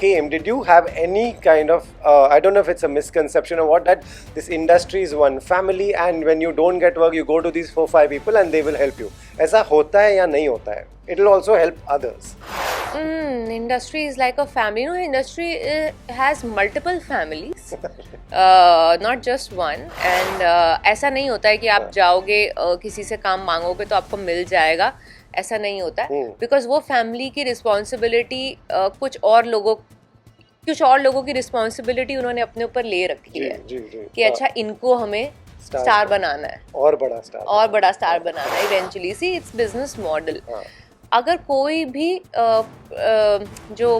came, did you have any kind of, I don't know if it's a misconception or what, that this industry is one family and when you don't get work, you go to these 4-5 people and they will help you? ऐसा होता है या नहीं होता है? It will also help others. Industry is like a family. You know, industry has multiple families, not just one. And ऐसा नहीं होता है कि आप जाओगे किसी से काम मांगोगे तो आपको मिल जाएगा. ऐसा नहीं होता है. Because वो family की responsibility कुछ और लोगों की रिस्पॉन्सिबिलिटी उन्होंने अपने ऊपर ले रखी है कि अच्छा इनको हमें स्टार बनाना है और बड़ा स्टार बनाना है eventually. See it's business model. अगर कोई भी जो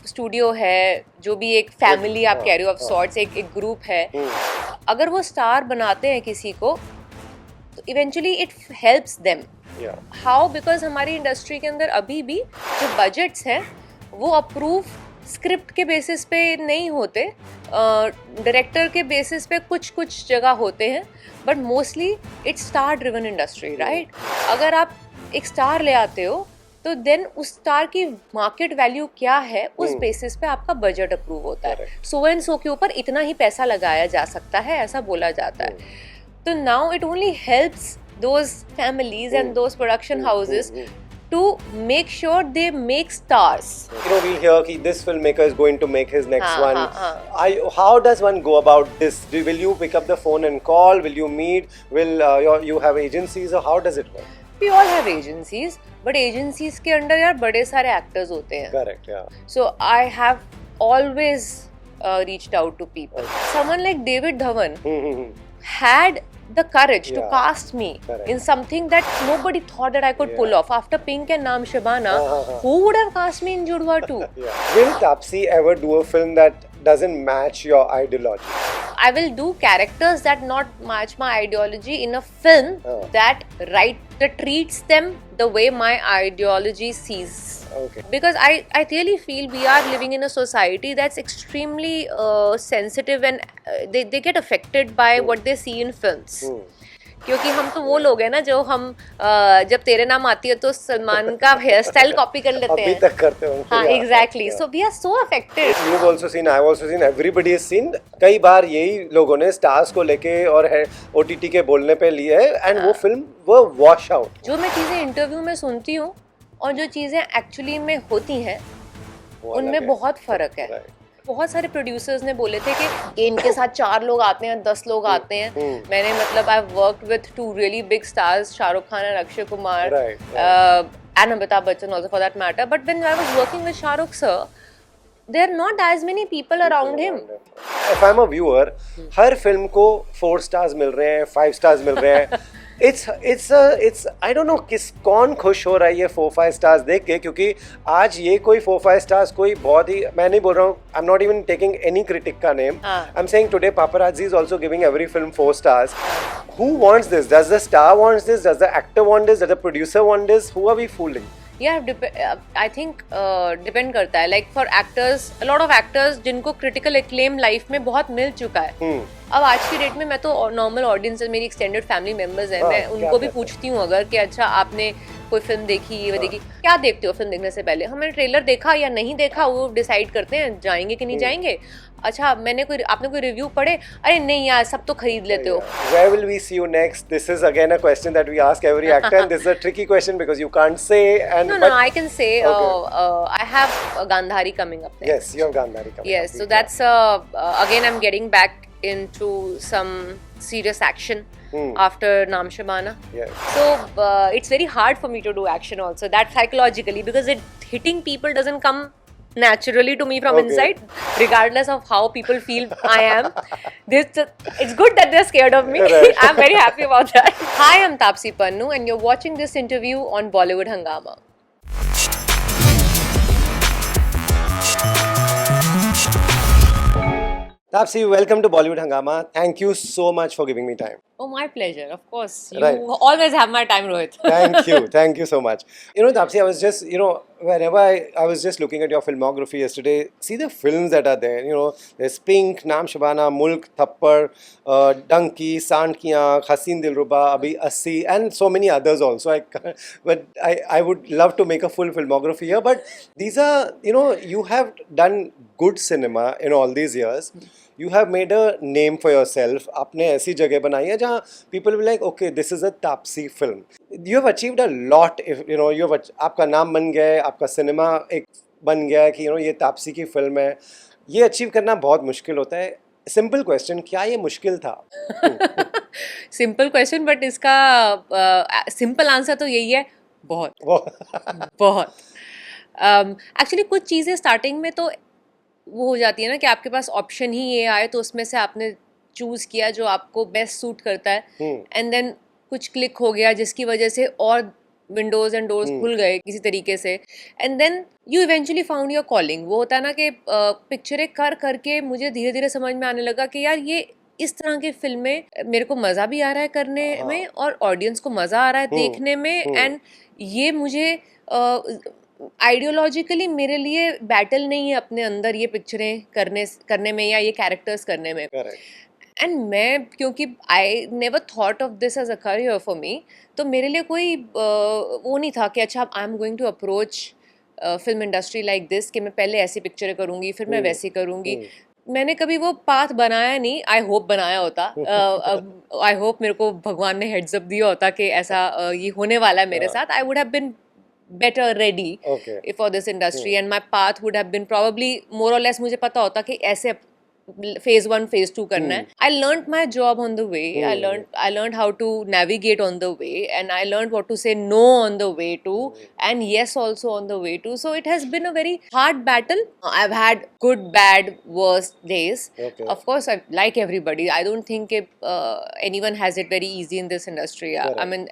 स्टूडियो है, जो भी एक फैमिली आप कह रहे हो ऑफ सॉर्ट्स, एक ग्रुप है, अगर वो स्टार बनाते हैं किसी को तो eventually it helps them. How? Because हमारी इंडस्ट्री के अंदर अभी भी जो बजट्स हैं वो अप्रूव स्क्रिप्ट के बेसिस पे नहीं होते, डायरेक्टर के बेसिस पे कुछ जगह होते हैं, but mostly it's star driven industry, right? अगर आप एक स्टार ले आते हो तो देन उस स्टार की मार्केट वैल्यू क्या है, उस बेसिस पे आपका बजट अप्रूव होता है. सो एंड सो के ऊपर इतना ही पैसा लगाया जा सकता है, ऐसा बोला जाता है. तो now it only helps those families and those production houses to make sure they make stars. You know, we'll hear that this filmmaker is going to make his next one. How does one go about this? Will you pick up the phone and call? Will you meet? Will you have agencies, or how does it work? We all have agencies, but agencies के अंदर यार बड़े सारे actors होते हैं. Correct, yeah. So I have always reached out to people. Someone like David Dhawan had the courage to cast me in something that nobody thought that I could pull off. After Pink and Naam Shabana, who would have cast me in Judwa 2? Will Taapsee ever do a film that doesn't match your ideology? I will do characters that not match my ideology in a film that treats them the way my ideology sees. Okay. Because I really feel we are living in a society that's extremely sensitive and they get affected by what they see in films. क्योंकि हम तो वो लोग हैं ना जो हम जब तेरे नाम आती है तो सलमान का हेयर स्टाइल कॉपी कर लेते हैं. अभी तक करते हो. हाँ, exactly. So we are so affected. You've also seen, I've also seen, everybody has seen. कई बार यही लोगों ने स्टार्स को लेके और OTT के बोलने पे लिए है एंड वो फिल्म वो वॉश आउट. जो मैं चीजें इंटरव्यू में सुनती हूँ और जो चीजें एक्चुअली में होती हैं उनमें बहुत फर्क है. बहुत सारे प्रोड्यूसर्स ने बोले थे कि इनके साथ 4 लोग आते हैं, 10 लोग आते हैं. मैंने मतलब I worked with 2 really big stars, Shahrukh Khan and Akshay Kumar and Amitabh Bachchan also for that matter. But when I was working with Shahrukh sir, there are not as many people around him. If I'm a viewer, her film को 4 stars मिल रहे हैं, 5 stars मिल रहे हैं. It's I don't know कौन खुश हो रहा है ये 4-5 stars देख के, क्योंकि आज ये कोई 4-5 stars कोई बहुत ही, मैं नहीं बोल रहा हूँ, I'm not even taking any critic का name. I'm saying today paparazzi is also giving every film 4 stars. Who wants this? Does the star wants this? Does the actor want this? Does the producer want this? Who are we fooling? I think depend करता है. Like for actors, a lot of actors जिनको critical acclaim life में बहुत मिल चुका है. अब आज की डेट में मैं तो नॉर्मल ऑडियंस, मेरी एक्सटेंडेड फैमिली मेंबर्स हैं, मैं उनको भी पूछती हूँ अगर कि अच्छा आपने कोई फिल्म देखी, वो देखी, क्या देखते हो फिल्म देखने से पहले? हमने ट्रेलर देखा या नहीं देखा वो डिसाइड करते हैं जाएंगे कि नहीं जाएंगे. अच्छा आपने कोई रिव्यू पढ़े? अरे नहीं यार, सब तो खरीद लेते हो. Where will we see you next? This is again a question that we ask every actor and this is a tricky question because you can't say. And no, I can say. I have Gandhari coming up next. Yes, you have Gandhari coming up. Yes, so that's again I'm getting back into some serious action after Naam Shabana. Yes. So it's very hard for me to do action also, that psychologically, because hitting people doesn't come naturally to me from inside, regardless of how people feel I am. It's good that they're scared of me. Right. I'm very happy about that. Hi, I'm Taapsee Pannu and you're watching this interview on Bollywood Hungama. Taapsee, welcome to Bollywood Hungama. Thank you so much for giving me time. Oh, my pleasure. Of course. You always have my time, Rohit. Thank you so much. You know, Taapsee, I was just, whenever I was just looking at your filmography yesterday, see the films that are there. You know, there's Pink, Naam Shabana, Mulk, Thappad, Donkey, Sant Ki Aankh, Haseen Dilruba, Abhi Assi, and so many others also. I would love to make a full filmography here, but these are, you know, you have done good cinema in all these years. You have made a name for yourself. आपने ऐसी जगह बनाई है जहाँ people will like, okay, this is a Taapsee film. You have achieved a lot. If you know, you have आपका नाम बन गया है, आपका सिनेमा एक बन गया है कि you know ये तापसी की फिल्म है. ये अचीव करना बहुत मुश्किल होता है. सिंपल क्वेश्चन, क्या ये मुश्किल था? सिंपल क्वेश्चन, बट इसका सिंपल आंसर तो यही है, बहुत बहुत. एक्चुअली कुछ चीज़ें स्टार्टिंग में तो वो हो जाती है ना कि आपके पास ऑप्शन ही ये आए तो उसमें से आपने चूज़ किया जो आपको बेस्ट सूट करता है, एंड देन कुछ क्लिक हो गया जिसकी वजह से और विंडोज एंड डोर्स खुल गए किसी तरीके से, and then you eventually found your calling. वो होता है ना कि पिक्चरें कर करके मुझे धीरे धीरे समझ में आने लगा कि यार ये इस तरह की फिल्में मेरे को मज़ा भी आ रहा है करने में और ऑडियंस को मज़ा आ रहा है देखने में, एंड ये मुझे आइडियोलॉजिकली मेरे लिए बैटल नहीं है अपने अंदर ये पिक्चरें करने में या ये कैरेक्टर्स करने में. एंड मैं क्योंकि I never thought of this as a career for me, तो मेरे लिए कोई वो नहीं था कि अच्छा I am going to approach film industry like this कि मैं पहले ऐसी पिक्चरें करूँगी फिर मैं वैसी करूँगी. मैंने कभी वो पाथ बनाया नहीं. आई होप बनाया होता. आई होप मेरे को भगवान ने हेड्स अप दिया होता कि ऐसा ये होने वाला है मेरे साथ. I would have been better ready for this industry and my path would have been probably more or less मुझे पता होता कि ऐसे phase 1 phase 2 करना है. I learned my job on the way. I learned how to navigate on the way, and I learned what to say no on the way too, and yes also on the way too. So it has been a very hard battle. I've had good, bad, worst days. Of course, like everybody, I don't think anyone has it very easy in this industry. I mean,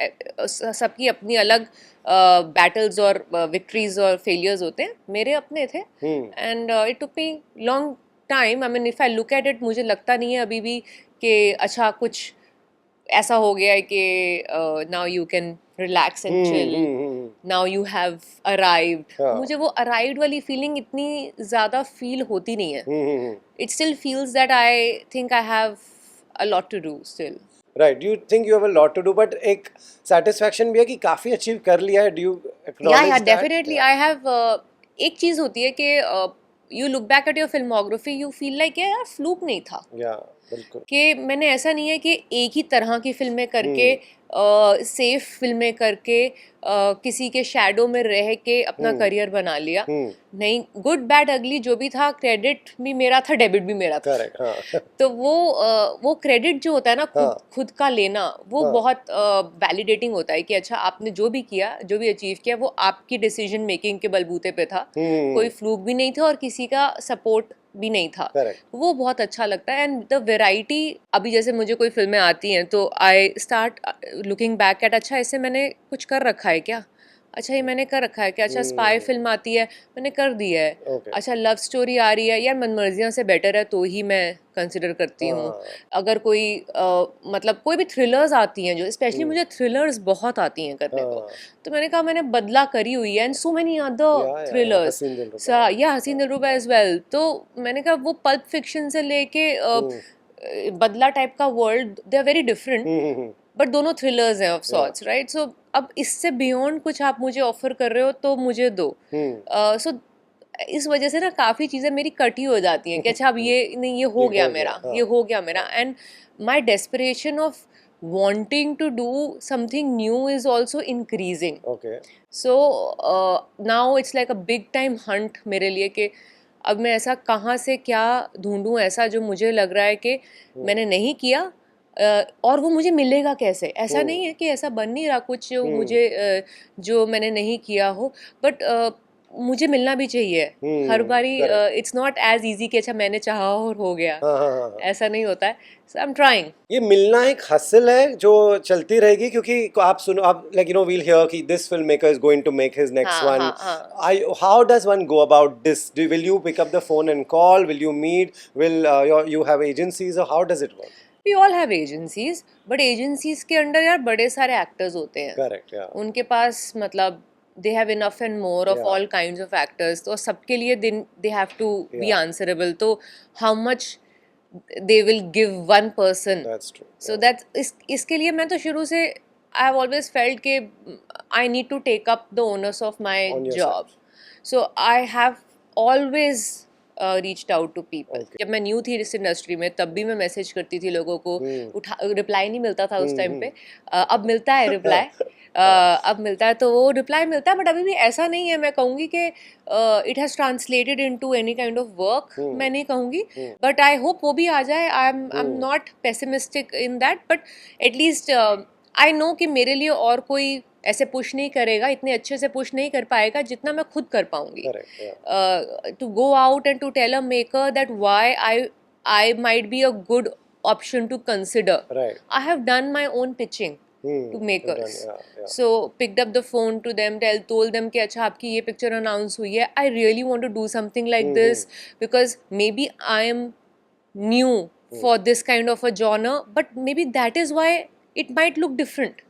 सबकी अपनी अलग battles और victories और failures होते हैं. मेरे अपने थे, and it took me long time. I mean, if I look at it, मुझे लगता नहीं है अभी भी कि अच्छा कुछ ऐसा हो गया है कि now you can relax and chill. Now you have arrived. मुझे वो arrived वाली feeling इतनी ज़्यादा feel होती नहीं है. It still feels that I think I have a lot to do still. Right, you think you have a lot to do, but एक satisfaction भी है कि काफी achieve कर लिया है. Do you acknowledge that? Definitely. I have एक चीज़ होती है कि you look back at your filmography, you feel like यार फ्लूक नहीं था. बिल्कुल. कि मैंने ऐसा नहीं है कि एक ही तरह की फिल्में करके सेफ फिल्में करके किसी के शैडो में रह के अपना करियर बना लिया. नहीं, गुड बैड अगली जो भी था, क्रेडिट भी मेरा था, डेबिट भी मेरा था. तो वो क्रेडिट जो होता है ना खुद का लेना, वो बहुत वैलिडेटिंग होता है कि अच्छा आपने जो भी किया, जो भी अचीव किया, वो आपकी डिसीजन मेकिंग के बलबूते पे था. कोई फ्लूक भी नहीं था और किसी का सपोर्ट भी नहीं था. वो बहुत अच्छा लगता है. एंड द वेराइटी, अभी जैसे मुझे कोई फिल्में आती हैं तो I start looking back at अच्छा इससे मैंने कुछ कर रखा है क्या, अच्छा ये मैंने कर रखा है क्या, अच्छा स्पाई फिल्म आती है मैंने कर दी है, अच्छा लव स्टोरी आ रही है यार मनमर्जियाँ से बेटर है तो ही मैं कंसिडर करती हूँ. अगर कोई मतलब कोई भी थ्रिलर्स आती हैं जो स्पेशली मुझे थ्रिलर्स बहुत आती हैं करने को, तो मैंने कहा मैंने बदला करी हुई है and so many other thrillers या हसीन दिलरुबा एज वेल. तो मैंने कहा वो पल्प फिक्शन से लेके बदला टाइप का world, they are very different but दोनों थ्रिलर्स हैं ऑफ सॉर्ट्स, राइट. सो अब इससे बियॉन्ड कुछ आप मुझे ऑफर कर रहे हो तो मुझे दो. सो इस वजह से ना काफ़ी चीज़ें मेरी कटी हो जाती हैं कि अच्छा अब ये नहीं, ये हो गया मेरा, ये हो गया मेरा. And my desperation of wanting to do something new is also increasing. So now it's like a big time hunt मेरे लिए कि अब मैं ऐसा कहाँ से क्या ढूंढूं ऐसा जो मुझे लग रहा है कि मैंने नहीं किया और वो मुझे मिलेगा कैसे. ऐसा नहीं है कि ऐसा बन नहीं रहा कुछ जो मुझे जो मैंने नहीं किया हो, बट मुझे मिलना भी चाहिए हर बारी. इट्स नॉट एज इजी कि अच्छा मैंने चाहा और हो गया. ऐसा नहीं होता है. सो आई एम ट्राइंग. ये मिलना एक हसल है जो चलती रहेगी क्योंकि आप सुनो, आप like you know will hear कि this film maker is going to make his next one. How does one go about this? Will you pick up the phone and call? Will you meet? Will you have agencies? How does it work? We all have agencies, but agencies के under यार बड़े सारे actors होते हैं. Correct, yeah. उनके पास मतलब they have enough and more of Yeah. all kinds of actors. तो सबके लिए they have to be Yeah. answerable. तो how much they will give one person. That's true. So that's इसके लिए मैं तो शुरू से I have always felt कि I need to take up the onus of my On yourself. job. So I have always reached out to people. Okay. जब मैं new थी इस इंडस्ट्री में तब भी मैं मैसेज करती थी लोगों को, रिप्लाई नहीं मिलता था उस टाइम पे. अब मिलता है रिप्लाई. अब मिलता है तो वो रिप्लाई मिलता है, बट अभी भी ऐसा नहीं है मैं कहूँगी कि it has translated into any kind of work. मैं नहीं कहूँगी, बट आई होप वो भी आ जाए. आई am not pessimistic in that, but at least I know कि मेरे लिए और कोई ऐसे पुश नहीं करेगा, इतने अच्छे से पुश नहीं कर पाएगा जितना मैं खुद कर पाऊंगी. To go out and to tell a maker that why I might be a good option to consider. I have done my own pitching to makers. So picked up the phone to them, told them कि अच्छा आपकी ये picture announce हुई है. I really want to do something like this because maybe I am new for this kind of a genre, but maybe that is why it might look different.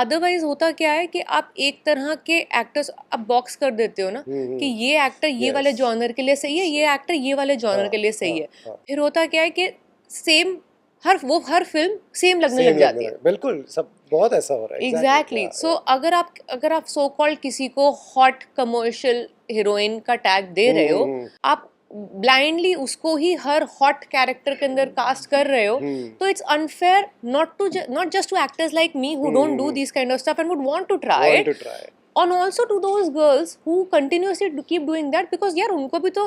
Otherwise होता क्या है कि आप एक तरह के एक्टर्स आप बॉक्स कर देते हो ना कि ये एक्टर ये वाले जॉनर के लिए सही है, ये एक्टर ये वाले जॉनर के लिए सही है. फिर होता क्या है कि सेम हर फिल्म सेम लगने लग जाती है. बिल्कुल, सब बहुत ऐसा हो रहा है. एग्जैक्टली. सो अगर आप सो कॉल्ड किसी को हॉट कमर्शियल हीरोइन का टैग दे रहे हो, आप ब्लाइंडली उसको ही हर हॉट कैरेक्टर के अंदर कास्ट कर रहे हो, तो it's unfair not just to actors like me who don't do this kind of stuff and would want to try it, and also to those girls who continuously keep doing that because यार उनको भी तो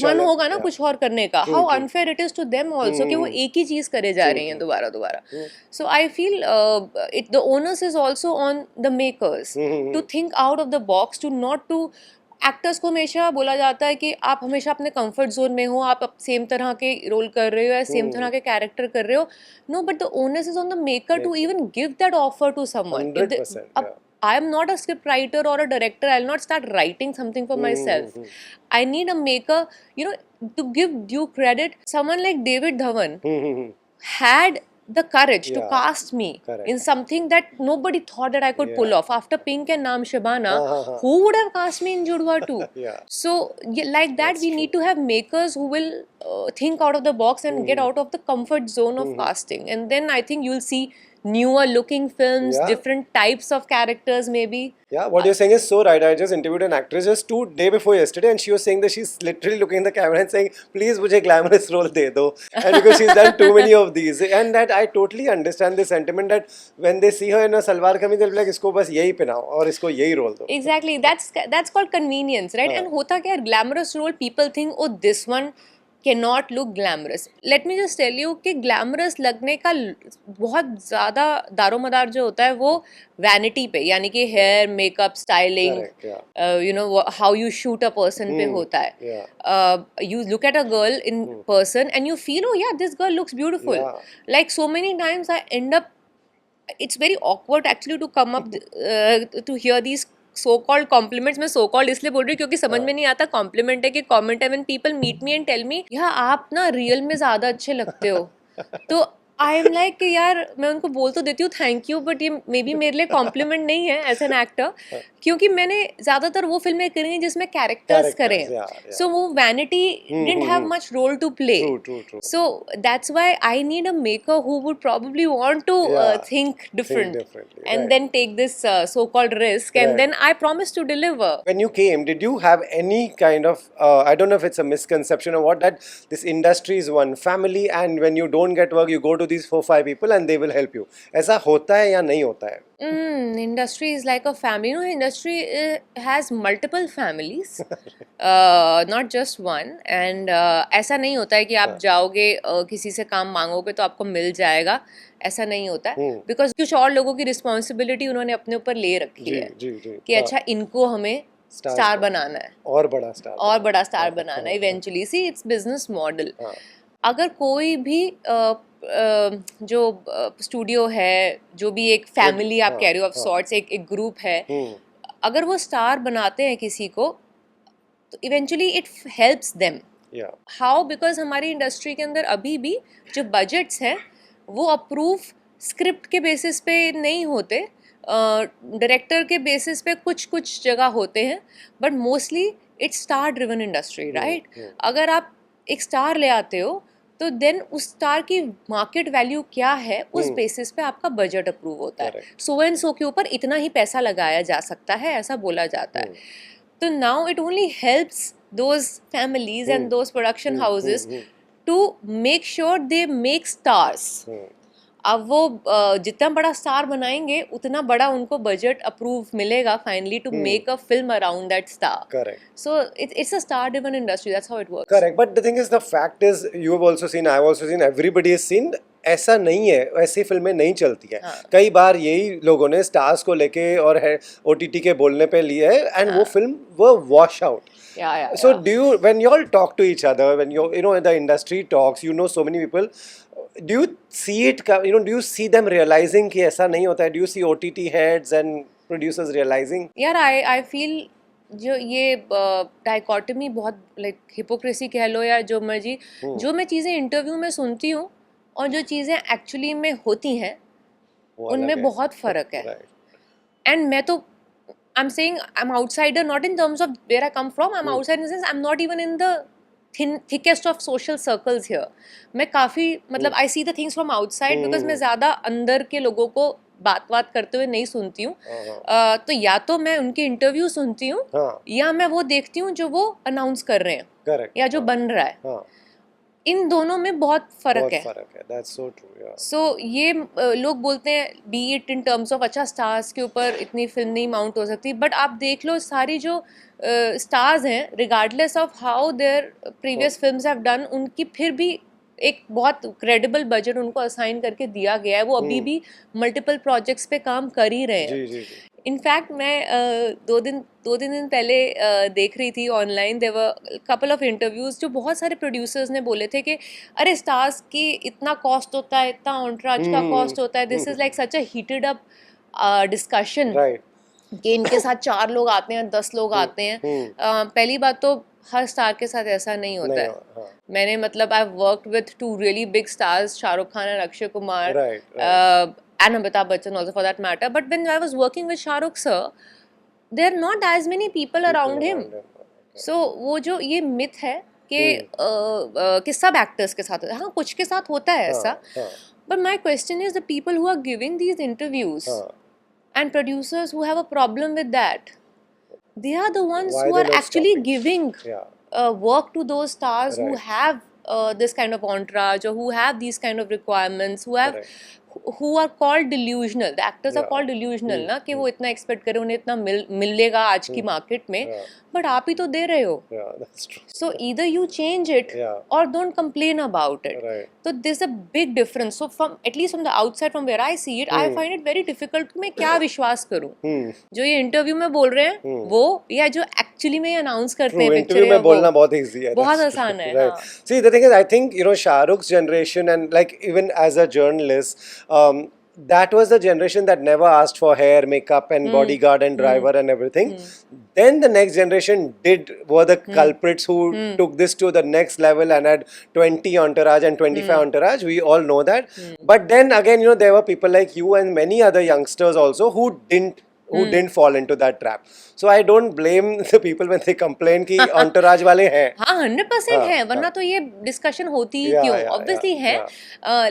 मन होगा ना कुछ और करने का. How unfair it is to them also कि वो एक ही चीज करे जा रही हैं दोबारा. So I feel the onus is also on the makers to think out of the box, to not to actors को हमेशा बोला जाता है कि आप हमेशा अपने कंफर्ट जोन में हो, आप सेम तरह के रोल कर रहे हो या सेम तरह के कैरेक्टर कर रहे हो. No, but the onus is on the maker to even give that offer to someone. अब I am not a script writer or a director. I'll not start writing something for myself. I need a maker, to give due credit. Someone like David Dhawan had the courage to cast me in something that nobody thought that I could pull off. After Pink and Naam Shabana, who would have cast me in Judwa 2? So, like that, we need to have makers who will think out of the box and get out of the comfort zone of casting. And then I think you'll see newer looking films, different types of characters maybe. Yeah, what you're saying is so right. I just interviewed an actress just day before yesterday, and she was saying that she's literally looking in the camera and saying, please mujhe glamorous role de do. And because she's done too many of these. And that I totally understand the sentiment that when they see her in a salwar kameez, they'll be like, isko bas yahi penao aur isko yahi role do. Exactly. That's called convenience, right? And hota kya hai, glamorous role, people think, oh, this one cannot look glamorous. Let me just tell you कि glamorous लगने का बहुत ज़्यादा दारोमदार जो होता है वो vanity पे, यानी कि hair, makeup, styling, how you shoot a person पे होता है. You look at a girl in person and you feel, oh yeah, this girl looks beautiful. Like so many times I end up, it's very awkward actually to come up to hear these so called compliments. मैं so called इसलिए बोल रही हूँ क्योंकि समझ में नहीं आता कॉम्प्लीमेंट है कि कॉमेंट है. When people meet me and tell me यार आप ना रियल में ज़्यादा अच्छे लगते हो, तो आई एम लाइक कि यार मैं उनको बोल तो देती हूँ थैंक यू, बट ये मे बी मेरे लिए कॉम्प्लीमेंट नहीं है एज एन एक्टर, क्योंकि मैंने ज़्यादातर वो फिल्में करी हैं जिसमें कैरेक्टर्स करें. सो वो vanity didn't have much role to play. So that's why I need a maker who would probably want to think different and then take this so-called risk, and then I promise to deliver. When you came, did you have any kind of I don't know if it's a misconception or what, that this industry is one family and when you don't get work you go to these 4-5 people and they will help you? ऐसा होता है या नहीं होता है? Industry is like a family. Industry has multiple families, not just one. And ऐसा नहीं होता है कि आप जाओगे किसी से काम मांगोगे तो आपको मिल जाएगा. ऐसा नहीं होता है, बिकॉज कुछ और लोगों की रिस्पॉन्सिबिलिटी उन्होंने अपने ऊपर ले रखी है कि अच्छा इनको हमें स्टार बनाना है और बड़ा स्टार बनाना है eventually. See it's business model. अगर कोई भी जो स्टूडियो है, जो भी एक फैमिली आप कह रहे हो ऑफ सॉर्ट्स, एक ग्रुप है, अगर वो स्टार बनाते हैं किसी को तो eventually it helps them. How? Because हमारी इंडस्ट्री के अंदर अभी भी जो बजट्स हैं वो अप्रूव स्क्रिप्ट के बेसिस पे नहीं होते. डायरेक्टर के बेसिस पे कुछ कुछ जगह होते हैं, but mostly it's star driven industry, right? अगर आप एक स्टार ले आते हो तो देन उस स्टार की मार्केट वैल्यू क्या है, उस बेसिस पे आपका बजट अप्रूव होता है। सो एंड सो के ऊपर इतना ही पैसा लगाया जा सकता है, ऐसा बोला जाता है। तो now it only helps those families and those production houses to make sure they make stars. अब वो जितना बड़ा स्टार बनाएंगे उतना बड़ा उनको बजट अप्रूव मिलेगा finally to make a film around that star. Correct. So it's a star driven industry, that's how it works. Correct. But the thing is, the fact is, you have also seen, I have also seen, everybody has seen, ऐसा नहीं है, ऐसी फिल्में नहीं चलती है। कई बार यही लोगों ने स्टार्स को लेके और OTT के बोलने पे लिए है, and वो फिल्म वो wash out. So do you, when you all talk to each other, when you know the industry talks, you know so many people, do you see it, do you see them realizing कि ऐसा नहीं होता है? Do you see OTT heads and producers realizing? यार I feel जो ये dichotomy बहुत like hypocrisy कह लो या जो मर्जी, जो मैं चीज़ें इंटरव्यू में सुनती हूँ और जो चीज़ें एक्चुअली में होती हैं उनमें बहुत फ़र्क है। एंड मैं तो I'm saying I'm outsider, not in terms of where I come from. I'm outside in the sense I'm not even in the thickest of social circles here. मैं काफ़ी मतलब I see the things from outside because मैं ज़्यादा अंदर के लोगों को बात करते हुए नहीं सुनती हूँ। तो या तो मैं उनके इंटरव्यू सुनती हूँ या मैं वो देखती हूँ जो वो अनाउंस कर रहे हैं या जो बन रहा है। इन दोनों में बहुत फर्क है। That's so true, yeah. So ये लोग बोलते हैं B it in terms of अच्छा स्टार्स के ऊपर इतनी फिल्म नहीं माउंट हो सकती, बट आप देख लो सारी जो स्टार्स हैं regardless of how there previous films have done, उनकी फिर भी एक बहुत क्रेडिबल बजट उनको असाइन करके दिया गया है। वो अभी भी मल्टीपल प्रोजेक्ट्स पे काम कर ही रहे हैं। इनफैक्ट मैं दो दिन पहले देख रही थी online, there were couple of interviews जो बहुत सारे प्रोड्यूसर्स ने बोले थे कि अरे स्टार्स की इतना कॉस्ट होता है, इतना ऑन्ट्राज का कॉस्ट होता है, this is like such a heated up discussion कि इनके साथ 4 लोग आते हैं, 10 लोग आते हैं। पहली बात तो हर स्टार के साथ ऐसा नहीं होता है। मैंने मतलब I worked with 2 really big stars, Shahrukh Khan और Akshay Kumar, and Amitabh Bachchan also for that matter. But when I was working with Shah Rukh sir, there are not as many people around him. So वो जो ये myth है कि सब actors के साथ होता है, हाँ कुछ के साथ होता है ऐसा, but my question is the people who are giving these interviews and producers who have a problem with that, they are the ones who are actually giving work to those stars who have this kind of entourage or who have these kind of requirements, who are called delusional. The actors are called delusional ना, कि वो इतना expect करें उन्हें इतना मिलेगा आज की मार्केट में, बट आप ही तो दे रहे हो। So either you change it or don't complain about it. So there's a big difference. So from at least from the outside, from where I see it, I find it very difficult कि मैं क्या विश्वास करूँ जो ये interview में बोल रहे हैं वो, या जो एक्चुअली में अनाउंस करते हैं पिक्चर में। बोलना बहुत इजी है, बहुत आसान है। See, the thing is, I think Shah Rukh's generation and like even as a journalist, that was the generation that never asked for hair, makeup and bodyguard and driver and everything. Then the next generation were the culprits who took this to the next level and had 20 entourage and 25 entourage. We all know that. But then again, there were people like you and many other youngsters also who didn't fall into that trap. So I don't blame the people when they complain कि entourage वाले हैं। हाँ 100% है, वरना तो ये discussion होती ही क्यों? Obviously है,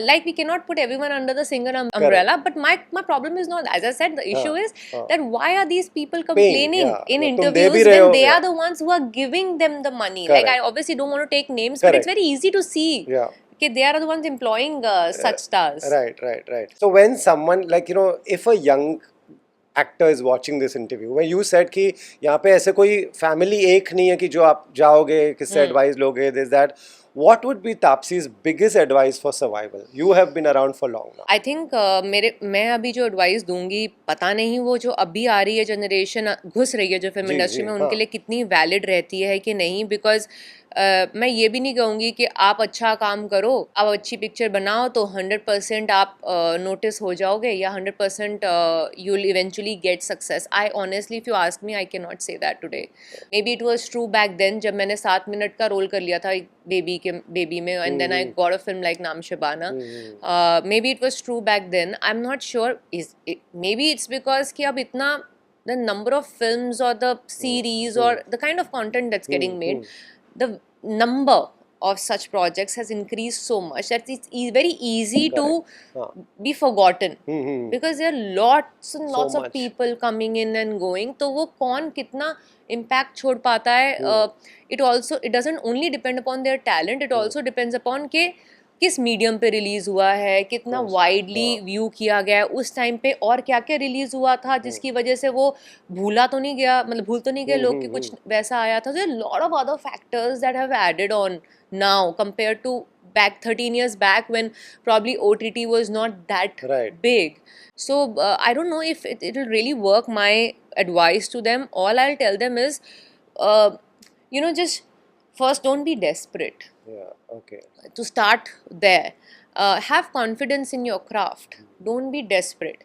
like we cannot put everyone under the single umbrella. But my problem is not, as I said, the issue is that why are these people complaining in interviews when they are the ones who are giving them the money? Like I obviously don't want to take names, but it's very easy to see. Okay, they are the ones employing such stars. Right. So when someone like if a young actor is watching this interview, when you said कि यहाँ पे ऐसे कोई family एक नहीं है कि जो आप जाओगे किससे advice लोगे, this that, what would be Taapsee's biggest advice for survival? You have been around for long now. I think मैं अभी जो advice दूंगी, पता नहीं वो जो अभी आ रही है जनरेशन घुस रही है जो फिल्म इंडस्ट्री में, उनके लिए कितनी वैलिड रहती है कि नहीं, बिकॉज मैं ये भी नहीं कहूँगी कि आप अच्छा काम करो, आप अच्छी पिक्चर बनाओ तो 100% आप नोटिस हो जाओगे या 100% you will eventually get success. I honestly if you ask me, I can not say that today. Maybe it was true back then जब मैंने 7 मिनट का रोल कर लिया था एक बेबी के बेबी में, and then I got a film like Naam Shabana. Maybe it was true back then. I'm not sure. Maybe it's because कि अब इतना the number of films or the series or the kind of content that's getting made, the number of such projects has increased so much that it's very easy to be forgotten because there are lots and lots of people coming in and going. तो वो कौन कितना impact छोड़ पाता है? It doesn't only depend upon their talent, it also depends upon के किस medium पे रिलीज हुआ है, कितना वाइडली व्यू किया गया है उस टाइम पे, और क्या क्या रिलीज हुआ था जिसकी वजह से वो भूला तो नहीं गया, मतलब भूल तो नहीं गए लोग कि कुछ वैसा आया था. So a lot of other factors that have added on now compared to back 13 years back when probably OTT was not that big. So I don't know if it will really work. My advice to them, all I'll tell them is, just first don't be desperate. Yeah, okay. To start there, have confidence in your craft. Don't be desperate.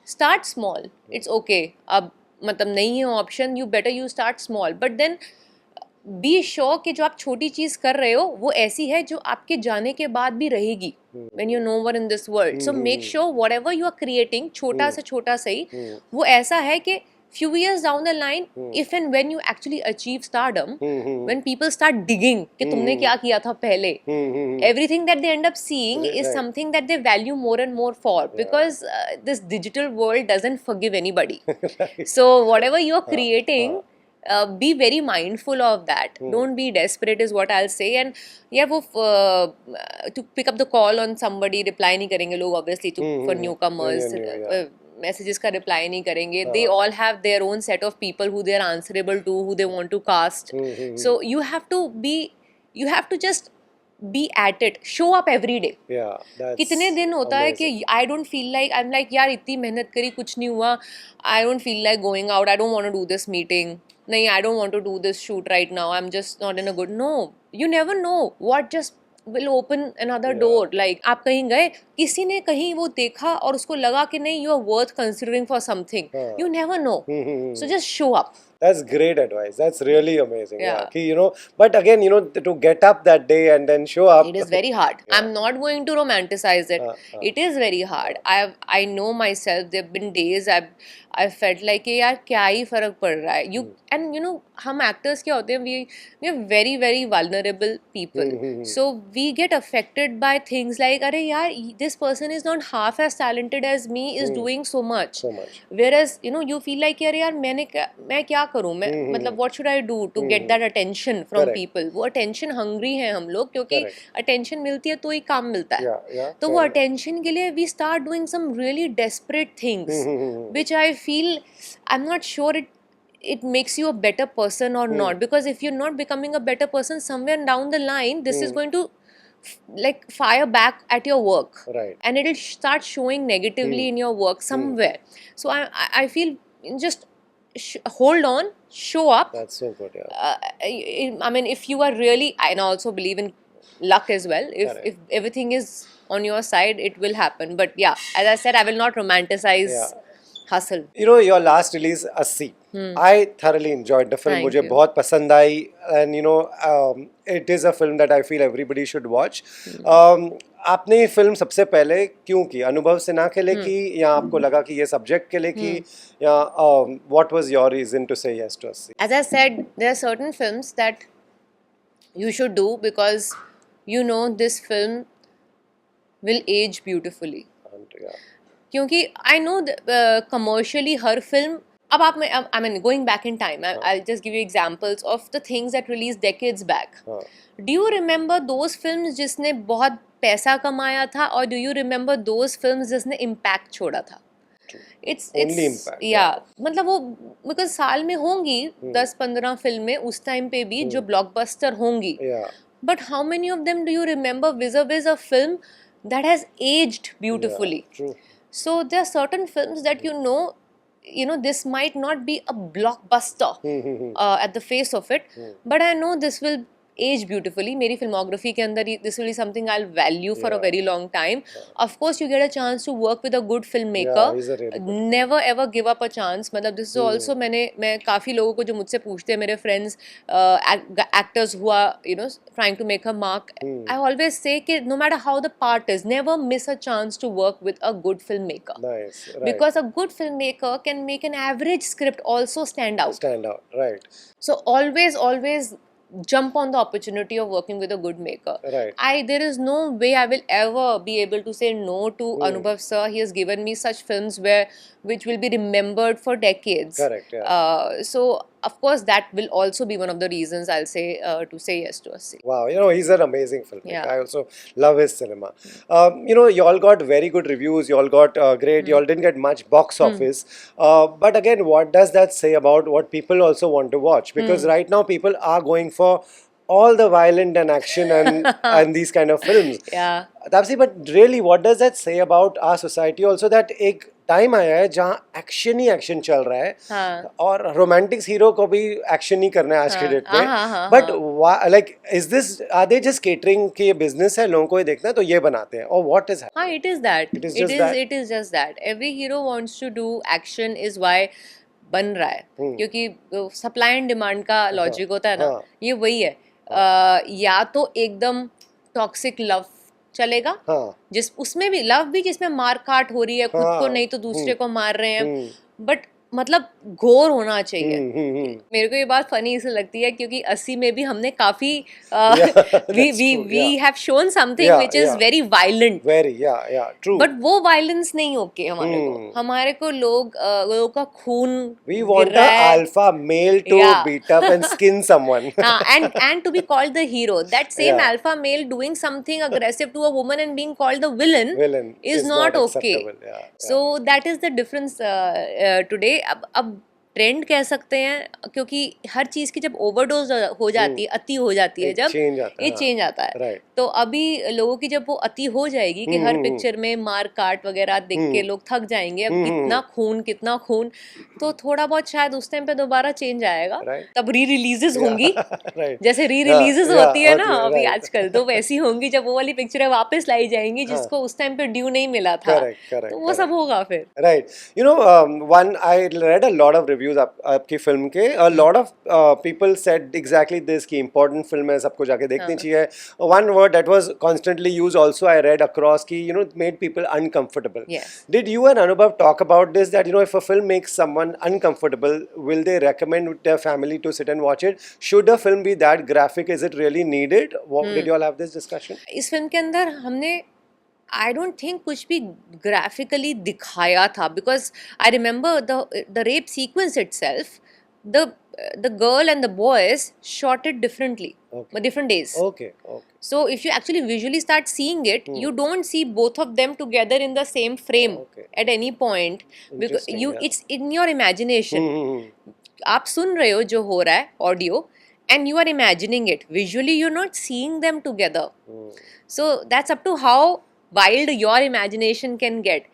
Start small. It's okay. अब मतलब नहीं है option, you better you start small. But then be sure कि जो आप छोटी चीज़ कर रहे हो वो ऐसी है जो आपके जाने के बाद भी रहेगी. When you're no more in this world. So make sure whatever you are creating, छोटा से छोटा सही, वो ऐसा है कि few years down the line, if and when you actually achieve stardom, when people start digging कि तुमने क्या किया था पहले, everything that they end up seeing is something that they value more and more for, because this digital world doesn't forgive anybody. So whatever you're creating, be very mindful of that. Don't be desperate is what I'll say. And yeah, वो to pick up the call on somebody, reply नहीं करेंगे लोग obviously for newcomers. Messages का reply नहीं करेंगे. They all have their own set of people who they are answerable to, who they want to cast. So you have to just be at it. Show up every day. Yeah, that's कितने दिन होता है कि I don't feel like, I'm like यार इतनी मेहनत करी कुछ नहीं हुआ, I don't feel like going out, I don't want to do this meeting, नहीं I don't want to do this shoot right now, I'm just not in a good. No, you never know what just will open another door. Like आप कहीं गए, किसी ने कहीं वो देखा और उसको लगा कि नहीं you are worth considering for something. You never know. So just show up. That's great advice. That's really amazing. Yeah. But again, to get up that day and then show up. It is very hard. I'm not going to romanticize it. It is very hard. I know myself. There have been days I've felt like कि यार क्या ही फर्क पड़ रहा है. हम actors क्या होते हैं? We are very very vulnerable people. So we get affected by things like अरे यार this person is not half as talented as me, is doing so much. Whereas you feel like यार मैं क्या करूँ, मैं मतलब what should I do to get that attention from people. वो attention hungry हैं हम लोग, क्योंकि attention मिलती है तो ही काम मिलता है. तो वो attention के लिए we start doing some really desperate things, which I feel, I'm not sure it makes you a better person or not, because if you're not becoming a better person, somewhere down the line this is going to like fire back at your work, and it'll start showing negatively in your work somewhere. So I feel just hold on, show up. That's so good. I mean, if you are really, I also believe in luck as well. If everything is on your side, it will happen. But yeah, as I said, I will not romanticize hustle. Your last release, Assi. I thoroughly enjoyed the film. मुझे बहुत पसंद आई, and it is a film that I feel everybody should watch. आपने ये film सबसे पहले क्यों की? अनुभव सिन्हा के लिए की, या आपको लगा कि ये सब्जेक्ट के लिए की, या what was your reason to say yes to Assi? As I said, there are certain films that you should do because this film will age beautifully. क्योंकि I know commercially her film, अब आप I mean going back in time, I'll just give you examples of the things that released decades back. Do you remember those films जिसने बहुत पैसा कमाया था, और do you remember those films जिसने impact छोड़ा था? It's impact. Yeah, मतलब वो because साल में होंगी 10-15 फिल्में उस टाइम पे भी जो blockbuster होंगी. But how many of them do you remember vis-a-vis a film that has aged beautifully? So there are certain films that this might not be a blockbuster at the face of it, but I know this will age beautifully. मेरी filmography के अंदर this will be something I value for a very long time. Of course you get a chance to work with a good film maker. Never ever give up a chance. मतलब this is also मैं काफ़ी लोगों को जो मुझसे पूछते हैं, मेरे friends actors who are trying to make a mark, I always say कि no matter how the part is, never miss a chance to work with a good filmmaker. Nice, right. Because a good filmmaker can make an average script also stand out. Stand out, right. So always jump on the opportunity of working with a good maker. Right. There is no way I will ever be able to say no to Anubhav sir. He has given me such films which will be remembered for decades. Correct, yeah. So of course that will also be one of the reasons I'll say to say yes to Assi. Wow, he's an amazing filmmaker. Yeah. I also love his cinema. You all got very good reviews. You all got great. You all didn't get much box office. But again, what does that say about what people also want to watch? Because right now people are going for all the violent and action and these kind of films. Yeah. Tapsi, but really, what does that say about our society also, that एक time आया है जहाँ action ही action चल रहा है. हाँ. और romantic hero को भी एक्शन ही करना है आज के डेट में. But like is this, are they just catering कि ये बिजनेस है, लोगों को ये देखना है तो ये बनाते हैं, और व्हाट इज हाँ, it is that. It is just that. Every hero wants to do action is why बन रहा है. क्योंकि सप्लाई एंड डिमांड का लॉजिक होता है ना, ये वही है. या तो एकदम टॉक्सिक लव चलेगा, जिस उसमें भी लव भी जिसमें मार काट हो रही है, खुद को नहीं तो दूसरे को मार रहे हैं, बट मतलब घोर होना चाहिए. मेरे को ये बात फनी इसलिए लगती है क्योंकि 80 में भी हमने काफी we have shown something which is very violent, true, but वो वायलेंस नहीं ओके हमारे को लोगों का खून, we want the alpha male to beat up and skin someone, and to be called the hero. That same alpha male doing something aggressive to a woman and being called the villain is not okay. So that is the difference today. अब trend कह सकते हैं, क्योंकि हर चीज की जब overdose हो जाती है, अति हो जाती है, जब ये चेंज आता है. तो अभी लोगों की जब वो अति हो जाएगी कि हर पिक्चर में मार काट वगैरह देख के लोग थक जाएंगे, अब कितना खून, तो थोड़ा बहुत शायद उस टाइम पे दोबारा चेंज आएगा. तब री रिलीजेस होंगी, जैसे री रिलीजेस होती है ना अभी आजकल, तो वैसी होंगी जब वो वाली पिक्चरें वापस लाई जाएंगी जिसको उस टाइम पे ड्यू नहीं मिला था. तो वो सब होगा फिर. Right. One I read a lot of reviews आपकी फिल्म के. A lot of people said exactly this कि इंपॉर्टेंट फिल्म है, सबको जाके देखनी चाहिए. One word that was constantly used also, I read across, ki it made people uncomfortable. Yes. Did you and Anubhav talk about this, that if a film makes someone uncomfortable, will they recommend their family to sit and watch it? Should a film be that graphic? Is it really needed? Did you all have this discussion? इस film के अंदर हमने I don't think कुछ भी graphically दिखाया था, because I remember the rape sequence itself, the girl and the boys shot it differently, different days. Okay. So if you actually visually start seeing it, you don't see both of them together in the same frame at any point, because it's in your imagination. आप सुन रहे हो जो हो रहा है audio, and you are imagining it visually. You're not seeing them together. So that's up to how wild your imagination can get.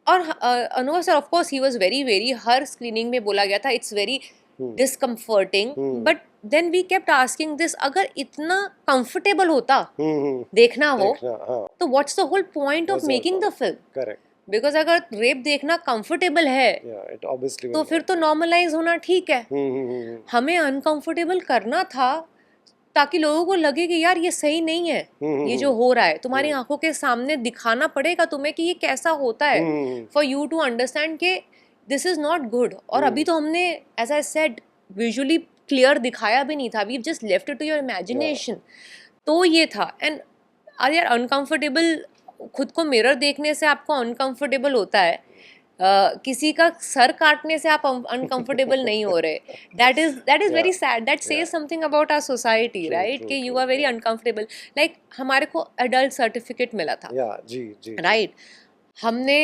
और अनुभव sir, of course he was very हर स्क्रीनिंग में बोला गया था it's very discomforting, but then we kept asking this, अगर इतना comfortable होता देखना हो तो what's the whole point of making the film. Correct. Because अगर रेप देखना कंफर्टेबल है तो फिर तो नॉर्मलाइज होना ठीक है. हमें अनकंफर्टेबल करना था ताकि लोगों को लगे कि यार ये सही नहीं है, ये जो हो रहा है तुम्हारी आंखों के सामने दिखाना पड़ेगा तुम्हें कि ये कैसा होता है, फॉर यू टू अंडरस्टैंड के दिस इज नॉट गुड. और अभी तो हमने, as I said, visually clear दिखाया भी नहीं था, we just left it to your imagination. तो ये था. एंड अरे यार, अनकंफर्टेबल, खुद को मिरर देखने से आपको अनकंफर्टेबल होता है, किसी का सर काटने से आप अनकंफर्टेबल नहीं हो रहे. That is very sad. That says something about our society, right, कि you are very uncomfortable. Like हमारे को एडल्ट सर्टिफिकेट मिला था, राइट. हमने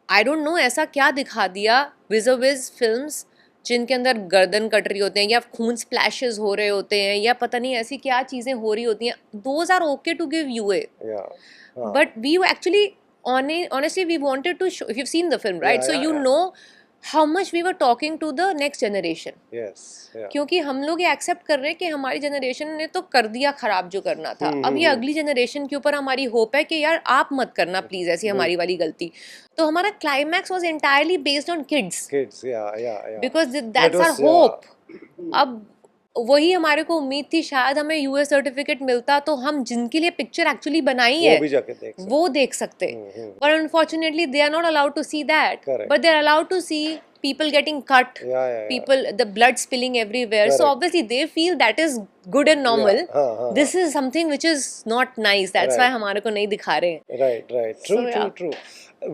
आई डोंट नो ऐसा क्या दिखा दिया विज़ फिल्म्स जिनके अंदर गर्दन कट रही होते हैं या खून स्प्लैशेस हो रहे होते हैं या पता नहीं ऐसी क्या चीज़ें हो रही होती हैं. Those are okay to give you a, but we actually honestly we wanted to show, if you've seen the film, right, so you know how much we were talking to the next generation. Yes, yeah. क्योंकि हम लोग ये accept कर रहे हैं कि हमारी generation ने तो कर दिया खराब जो करना था, अब ये अगली जनरेशन के ऊपर हमारी होप है कि यार आप मत करना प्लीज ऐसी हमारी वाली गलती. तो हमारा climax was entirely based on kids, because that's our hope. अब वही हमारे को उम्मीद थी शायद हमें यूएस सर्टिफिकेट मिलता तो हम जिनके लिए पिक्चर एक्चुअली बनाई है वो देख सकते. पर unfortunately they are not allowed to see that, but they are allowed to see people getting cut, people, the blood spilling everywhere. Correct. So obviously they feel that is good and normal. This is something which is not nice. That's why हमारे को नहीं दिखा रहे हैं. Right. True.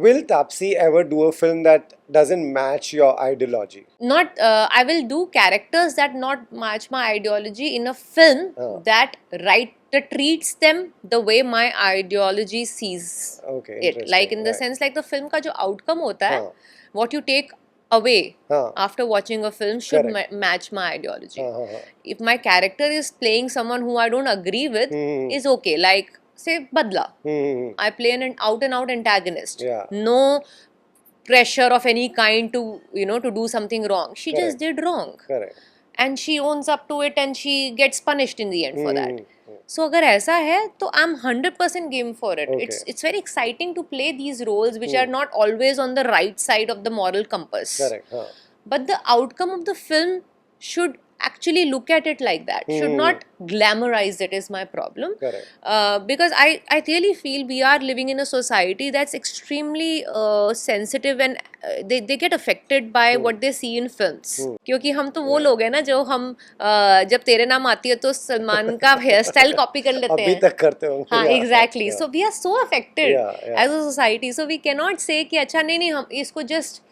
Will Taapsee ever do a film that doesn't match your ideology? Not, I will do characters that not match my ideology in a film that treats them the way my ideology sees it. Like in the sense, like the film का जो outcome होता है, what you take away after watching a film should match my ideology. If my character is playing someone who I don't agree with, is okay. Like say Badla, I play an out and out antagonist. No pressure of any kind to to do something wrong. She just did wrong. And she owns up to it and she gets punished in the end for that. So अगर ऐसा है तो I'm 100% game for it. It's very exciting to play these roles which are not always on the right side of the moral compass. But the outcome of the film should actually look at it like that. Should not glamorize it is my problem. Because I really feel we are living in a society that's extremely sensitive and they get affected by what they see in films. क्योंकि हम तो वो लोग हैं ना जो हम जब तेरे नाम आती है तो सलमान का हेयर स्टाइल कॉपी कर लेते हैं. अभी तक करते होंगे. हाँ, exactly. So we are so affected as a society. So we cannot say कि अच्छा नहीं हम इसको just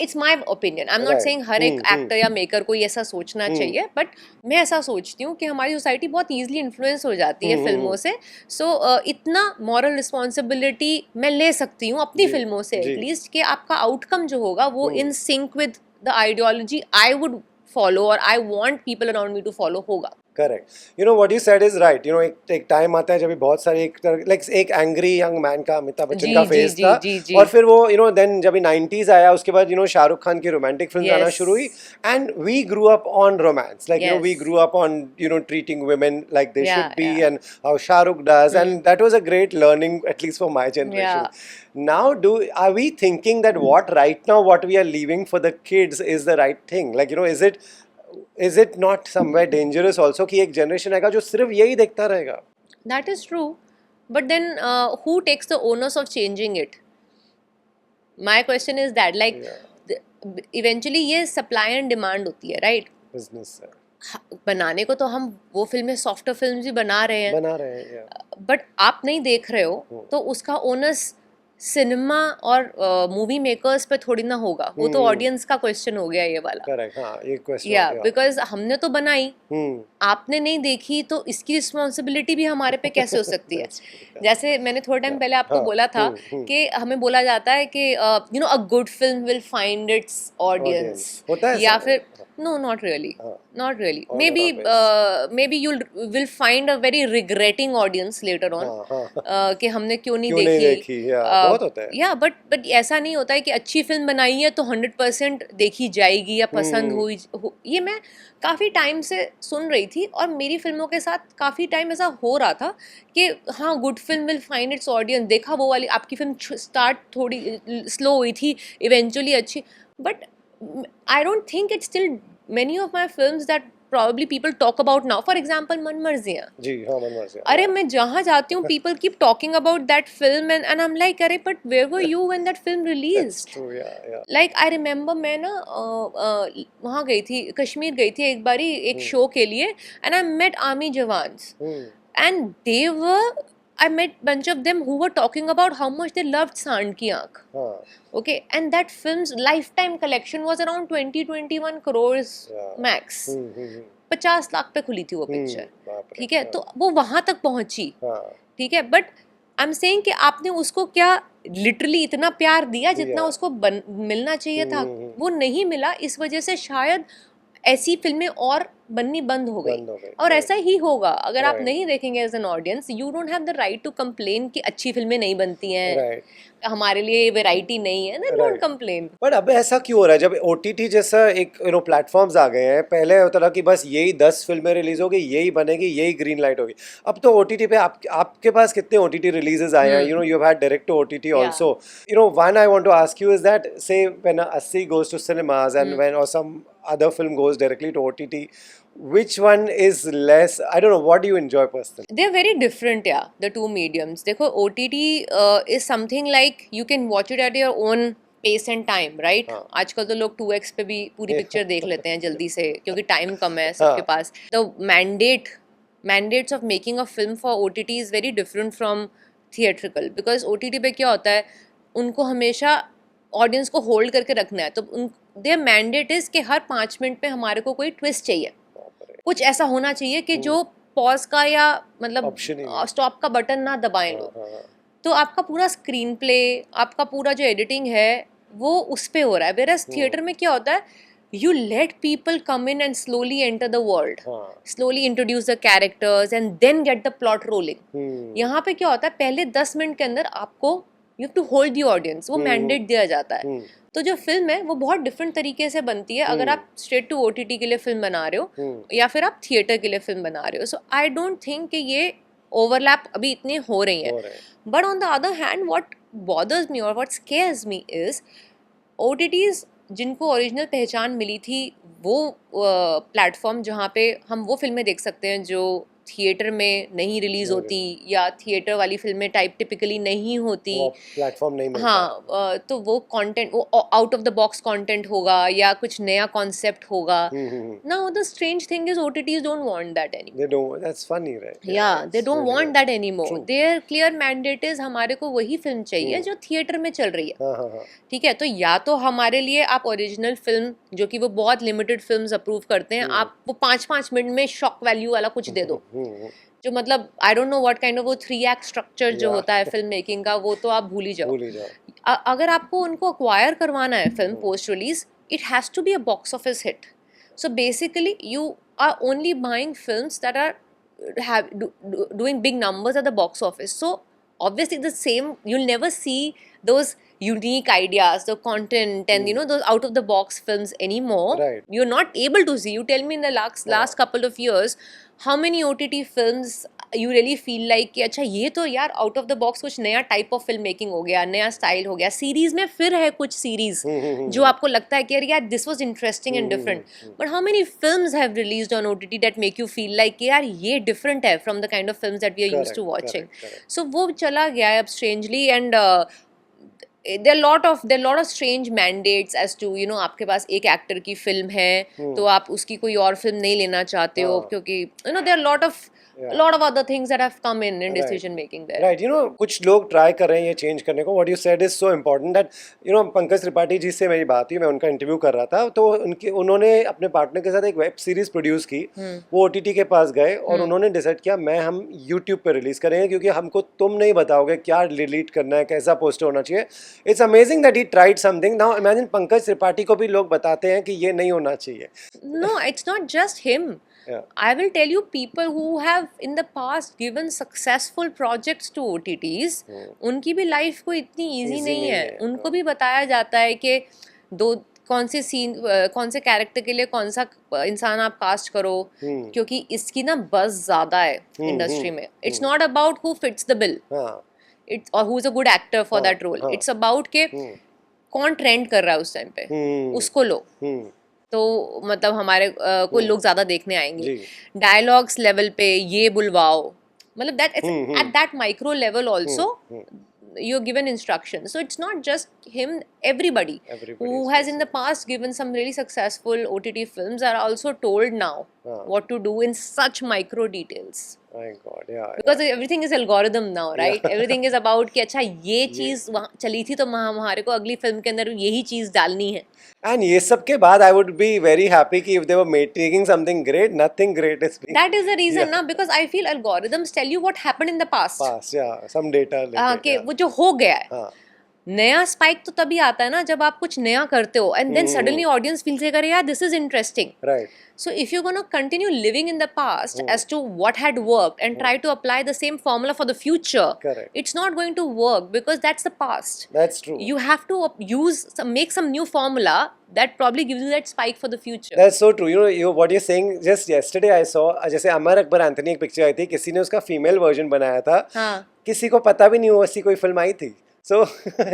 It's my opinion. I'm not saying हर एक एक्टर या मेकर को ऐसा सोचना चाहिए, बट मैं ऐसा सोचती हूँ कि हमारी सोसाइटी बहुत ईजिली इन्फ्लुएंस हो जाती है फिल्मों से. सो इतना मॉरल रिस्पॉन्सिबिलिटी मैं ले सकती हूँ अपनी फिल्मों से एटलीस्ट कि आपका आउटकम जो होगा वो in sync with the ideology I would follow or I want people around me to follow होगा. Correct. You know what you said is right. You know एक टाइम आता है जब बहुत सारे एक एंग्री यंग मैन का अमिताभ बच्चन का फेस था और फिर वो देन जब 90s आया उसके बाद शाहरुख खान की रोमांटिक फिल्म आना शुरू हुई and we grew up on romance like we grew up on treating women like they should be and how Shahrukh does and that was a great learning at least for my generation. Now are we thinking that what we are leaving for the kids is the right thing? Like is it not somewhere dangerous also कि एक generation आएगा जो सिर्फ यही देखता रहेगा? That is true, but then who takes the onus of changing it? My question is that like eventually ये supply and demand होती है, right? Business है. बनाने को तो हम वो फिल्में सॉफ्टर फिल्म्स भी बना रहे हैं बट आप नहीं देख रहे हो तो उसका ओनस सिनेमा और मूवी मेकर्स पे थोड़ी ना होगा. वो तो ऑडियंस का क्वेश्चन हो गया ये वाला. करेक्ट. हाँ, ये क्वेश्चन बिकॉज हमने तो बनाई, आपने नहीं देखी तो इसकी रिस्पॉन्सिबिलिटी भी हमारे पे कैसे हो सकती है? जैसे मैंने थोड़े टाइम पहले आपको बोला था कि हमें बोला जाता है कि अ good film will find its audience या फिर no not really maybe you will find a very regretting audience later on कि हमने क्यों नहीं देखी. बहुत होता है. बट ऐसा नहीं होता है कि अच्छी फिल्म बनाई है तो 100% देखी जाएगी या पसंद हुई. ये मैं काफ़ी टाइम से सुन रही थी और मेरी फिल्मों के साथ काफ़ी टाइम ऐसा हो रहा था कि हाँ good film will find its audience. देखा वो वाली आपकी फिल्म स्टार्ट थोड़ी स्लो हुई थी इवेंचुअली अच्छी, but I don't think it's still many of my films that probably people talk about now. For example, मन मर्जियाँ. जी हाँ, मन मर्जियाँ. अरे मैं जहाँ जाती हूँ people keep talking about that film and I'm like अरे but where were you when that film released? That's true, yeah. Like I remember मैं ना वहाँ गई थी, कश्मीर गई थी एक बारी एक शो के लिए and I met army jawans and I met bunch of them who were talking about how much they loved Sand Ki Aankh. Okay, and that film's lifetime collection was around 20-21 crores max. 50 lakh पे खुली थी वो picture. ठीक है, तो वो वहां तक पहुंची. ठीक है, बट आई एम सेइंग कि आपने उसको क्या लिटरली इतना प्यार दिया जितना उसको मिलना चाहिए था, वो नहीं मिला. इस वजह से शायद ऐसी फिल्में और बननी बंद हो बंद हो गई गई, और right. ऐसा ही होगा अगर आप Right. नहीं देखेंगे as an audience. You don't have the right to complain कि अच्छी फिल्में नहीं बनती हैं, राइट हमारे लिए वैरायटी नहीं है. Then don't complain. बट अब ऐसा क्यों हो रहा है जब OTT जैसा एक प्लेटफॉर्म्स आ गए हैं. पहले होता था कि बस यही 10 फिल्में रिलीज होगी, यही बनेगी, यही ग्रीन लाइट होगी. अब तो OTT पे आपके पास कितने OTT रिलीजेस आए हैं. You have had direct to OTT also. One I want to ask you is that, say when Assi goes to cinemas and when or some other film goes directly to OTT, which one is less, I don't know, what do you enjoy personally? They are very different, yeah, the two mediums. देखो OTT is something like you can watch it at your own pace and time, right? हाँ. आजकल तो लोग 2x पे भी पूरी picture देख लेते हैं जल्दी से क्योंकि टाइम कम है सबके पास. The mandates of making a film for OTT is very different from theatrical, because OTT पे क्या होता है, उनको हमेशा ऑडियंस को होल्ड करके रखना है. तो their mandate is कि हर 5 मिनट में हमारे को कोई ट्विस्ट चाहिए, कुछ ऐसा होना चाहिए कि जो पॉज का या मतलब स्टॉप का बटन ना दबाएं लोग. तो आपका पूरा स्क्रीन प्ले, आपका पूरा जो एडिटिंग है वो उस पे हो रहा है. वेरएज थिएटर में क्या होता है, you let people come in and slowly enter the world, slowly introduce the characters and then get the plot rolling. यहाँ पे क्या होता है, पहले 10 मिनट के अंदर आपको you have to hold the audience, वो मैंडेट दिया जाता है. तो जो फिल्म है वो बहुत डिफरेंट तरीके से बनती है अगर आप स्ट्रेट टू OTT के लिए फिल्म बना रहे हो या फिर आप थिएटर के लिए फिल्म बना रहे हो. सो आई डोंट थिंक कि ये ओवरलैप अभी इतनी हो रही है. But on the other hand what bothers me और what scares me is OTTs जिनको ओरिजिनल पहचान मिली थी वो प्लेटफॉर्म जहाँ पे हम वो फिल्में देख सकते हैं जो थिएटर में नहीं रिलीज होती या थिएटर वाली फिल्में टाइप टिपिकली नहीं होती, प्लेटफॉर्म नहीं मिलता. हाँ, तो वो कंटेंट वो out of the box content होगा या कुछ नया कॉन्सेप्ट होगा. Now the strange thing is OTTs don't want that anymore. They don't. That's funny, right? Yeah, they don't want that anymore. Their clear mandate is हमारे को वही film चाहिए जो थिएटर में चल रही है. ठीक है, तो या तो हमारे लिए आप ओरिजिनल फिल्म जो कि वो बहुत लिमिटेड फिल्म्स अप्रूव करते हैं, आप वो 5-5 मिनट में शॉक वैल्यू वाला कुछ दे दो जो मतलब I don't know what kind of वो 3 एक्ट स्ट्रक्चर जो होता है फिल्म मेकिंग का, वो तो आप भूल ही जाओ. अगर आपको उनको अक्वायर करवाना है film post release, it has to be a box office hit. So basically you are only buying films that are doing big numbers at the box office. So obviously the same, you'll never see those unique ideas, the content and those out of the box films anymore. Right. You're not able to see. You tell me in the last couple of years how many OTT films you really feel like कि अच्छा ये तो यार out of the box कुछ नया type of film making हो गया, नया style हो गया. सीरीज में फिर है कुछ सीरीज जो आपको लगता है कि यार this was interesting and different. But how many films have released on OTT that make you feel like कि यार ये different है from the kind of films that we are used to watching. So वो चला गया है अब strangely, and there are lot of strange mandates as to आपके पास एक एक्टर की फिल्म है तो आप उसकी कोई और फिल्म नहीं लेना चाहते हो क्योंकि there are a lot of other things that have come in decision making there. Right. कुछ लोग ट्राई कर रहे हैं ये चेंज करने को. What you said is so important that Pankaj Tripathi ji से मेरी बात हुई, मैं उनका इंटरव्यू कर रहा था, तो उन्होंने अपने पार्टनर के साथ एक वेब सीरीज प्रोड्यूस की. वो OTT के पास गए और उन्होंने डिसाइड किया हम YouTube पे रिलीज करेंगे क्योंकि हमको तुम नहीं बताओगे क्या डिलीट करना है, कैसा पोस्टर होना चाहिए. It's amazing that he tried something. Now imagine Pankaj Tripathi को भी लोग बताते हैं कि ये नहीं होना चाहिए. No, it's not just him. I will tell you, people who have in the past given successful projects to OTTs, उनकी भी लाइफ को इतनी इजी नहीं है. उनको भी बताया जाता है कि कौन से सीन, कौन से कैरेक्टर के लिए कौन सा इंसान आप कास्ट करो क्योंकि इसकी ना बज़ ज्यादा है इंडस्ट्री में. It's not about who fits the bill और who is a good actor for that role. It's about के कौन ट्रेंड कर रहा है उस टाइम पे, उसको लो. तो मतलब हमारे को लोग ज्यादा देखने आएंगे. डायलॉग्स लेवल पे ये बुलवाओ, मतलब that at that micro level also you're given instructions. So it's not just him, everybody who has in the past given some really successful OTT films are also told now what to do in such micro details. My God, yeah. Because everything is algorithm now, right? Everything is about कि अच्छा ये चीज वहाँ चली थी तो हमारे को अगली फिल्म के अंदर यही चीज डालनी है. And ये सब के बाद I would be very happy कि if they were taking something great, nothing great is being. That is the reason ना, because I feel algorithms tell you what happened in the past. Yeah, some data. कि वो जो हो गया है. नया spike तो तभी आता है ना जब आप कुछ नया करते हो and then suddenly audience feel करेगा यार this is interesting. Right. So if you're going to continue living in the past as to what had worked and try to apply the same formula for the future, Correct. it's not going to work because that's the past. That's true. You have to make some new formula that probably gives you that spike for the future. That's so true. What you're saying. Just yesterday I saw जैसे Amar Akbar Anthony एक picture आई थी, किसी ने उसका female version बनाया था. हाँ. किसी को पता भी नहीं हुआ ऐसी कोई फिल्म आई थी. So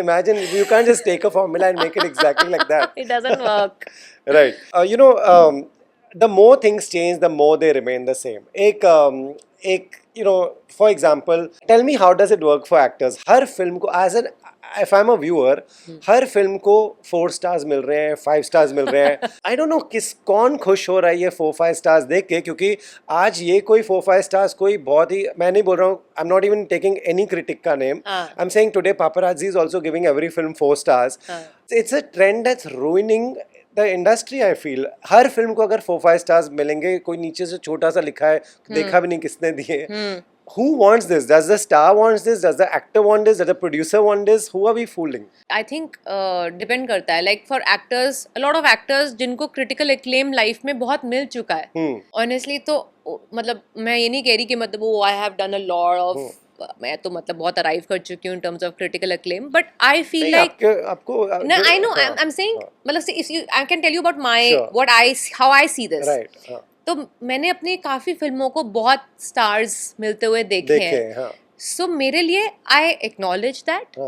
imagine you can't just take a formula and make it exactly like that. It doesn't work. Right. The more things change, the more they remain the same. For example, tell me how does it work for actors? Her film को if I'm a viewer, her film को 4 stars मिल रहे हैं, 5 stars मिल रहे हैं. I don't know कौन खुश हो रहा है ये 4-5 stars देख के, क्योंकि आज ये कोई 4-5 stars कोई बहुत ही, मैं नहीं बोल रहा हूँ, I'm not even taking any critic का name. I'm saying today paparazzi is also giving every film 4 stars. It's a trend that's ruining the industry. I feel her film को अगर 4-5 stars मिलेंगे, कोई नीचे से छोटा सा लिखा है, देखा भी नहीं किसने दिए. Who wants this? Does the star wants this? Does the actor want this? Does the producer want this? Who are we fooling? I think depend करता है. Like for actors, a lot of actors जिनको critical acclaim life में बहुत मिल चुका है. Honestly तो मतलब मैं ये नहीं कह रही कि मतलब I have done a lot of मैं तो मतलब बहुत अराइव कर चुकी हूँ in terms of critical acclaim, but I feel like आपको no, I know I'm saying मतलब if you I can tell you about my how I see this. Right. तो मैंने अपनी काफी फिल्मों को बहुत स्टार्स मिलते हुए देखे हैं. सो मेरे लिए I acknowledge that,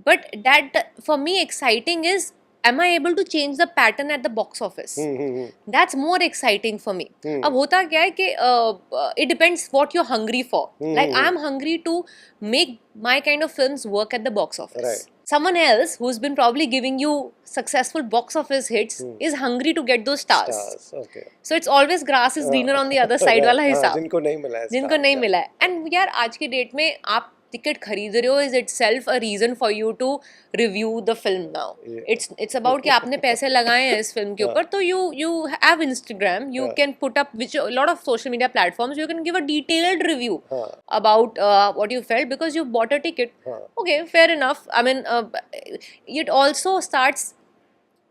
but that for me exciting is am I able to change the pattern at the box office? That's more exciting for me. अब होता क्या है कि it depends what you're hungry for. Like I am hungry to make my kind of films work at the box office. Right. Someone else who's been probably giving you successful box office hits is hungry to get those stars. Okay. So it's always grass is greener on the other side वाला हिसाब. जिनको नहीं मिला है. And यार आज की date में आप टिकट खरीद रहे हो, is it self a reason for you to review the film now. It's about कि आपने पैसे लगाए हैं इस फिल्म के ऊपर, तो you have Instagram, you can put up which lot of social media platforms, you can give a detailed review about what you felt because you bought a ticket. Okay, fair enough. I mean it also starts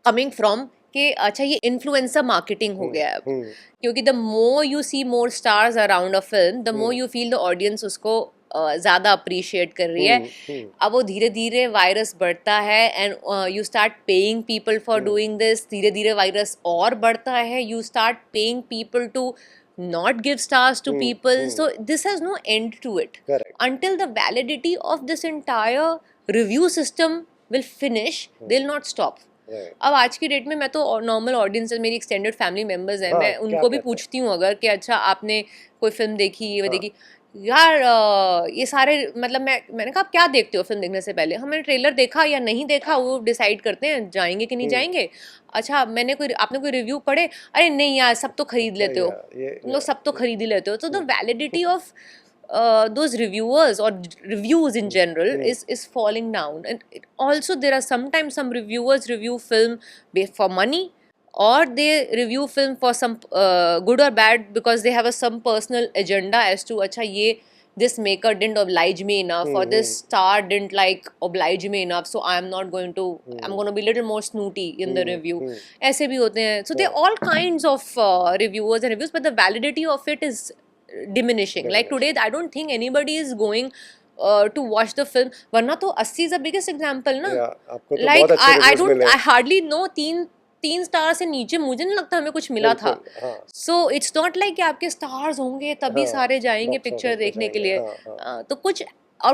coming from कि अच्छा ये influencer marketing हो गया है, क्योंकि the more you see more stars around a film, the more you feel the audience उसको ज़्यादा appreciate कर रही है. अब वो धीरे धीरे वायरस बढ़ता है and you start paying people for doing this. धीरे धीरे वायरस और बढ़ता है, you start paying people to not give stars to people. So this has no end to it. Correct. Until the validity of this entire review system will finish, they'll not stop. Right. अब आज की date में मैं तो normal audience है, मेरी extended family members हैं, मैं उनको भी पूछती हूँ अगर कि अच्छा आपने कोई फिल्म देखी, ये देखी यार, ये सारे मतलब मैंने कहा आप क्या देखते हो फिल्म देखने से पहले? हमने ट्रेलर देखा या नहीं देखा वो डिसाइड करते हैं जाएंगे कि नहीं जाएंगे. अच्छा आपने कोई रिव्यू पढ़े? अरे नहीं यार सब तो खरीद लेते हो, तुम लोग सब तो खरीद ही लेते हो. तो the validity of those reviewers or reviews in general is falling down. And also there are sometimes some reviewers review film for money, or they review film for some good or bad because they have some personal agenda as to acha ye this maker didn't oblige me enough, or this star didn't oblige me enough, so I'm not going to I'm going to be a little more snooty in the review. ऐसे भी होते हैं. So there are all kinds of reviewers and reviews, but the validity of it is diminishing. Like today I don't think anybody is going to watch the film. वरना तो 80 is the biggest example ना. Like I hardly know तीन star से नीचे मुझे नहीं लगता हमें कुछ मिला था. सो इट्स नॉट लाइक कि आपके स्टार्स होंगे तभी सारे जाएंगे पिक्चर देखने के लिए. तो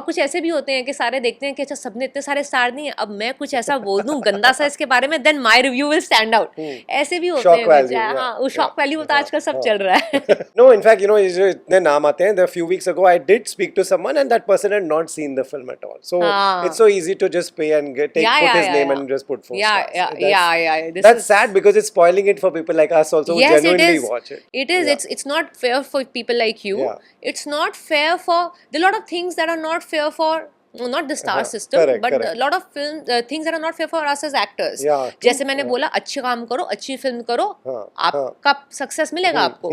कुछ ऐसे भी होते हैं कि सारे देखते हैं कि अच्छा सबने इतने सारे स्टार नहीं है, अब मैं कुछ ऐसा बोल दूं गंदा सा इसके बारे में, then my review will stand out. ऐसे भी होते हैं. हाँ, वो शॉक वैल्यू तो आजकल सब चल रहा है. नो, इनफैक्ट जो इतने नाम आते हैं, the few weeks ago I did speak to someone and that person had not seen the film at all. So it's so easy to just pay and put his name and just put 4 stars. Yeah. That's sad because it's spoiling it for people like us also who genuinely watch it. It is. It's not fair for people like you. It's not fair for there are a lot of things that are not fair for not the star system, correct, but correct. a lot of film things that are not fair for us as actors. Yeah, true, जैसे मैंने बोला अच्छे काम करो, अच्छी film करो, आपका success मिलेगा आपको.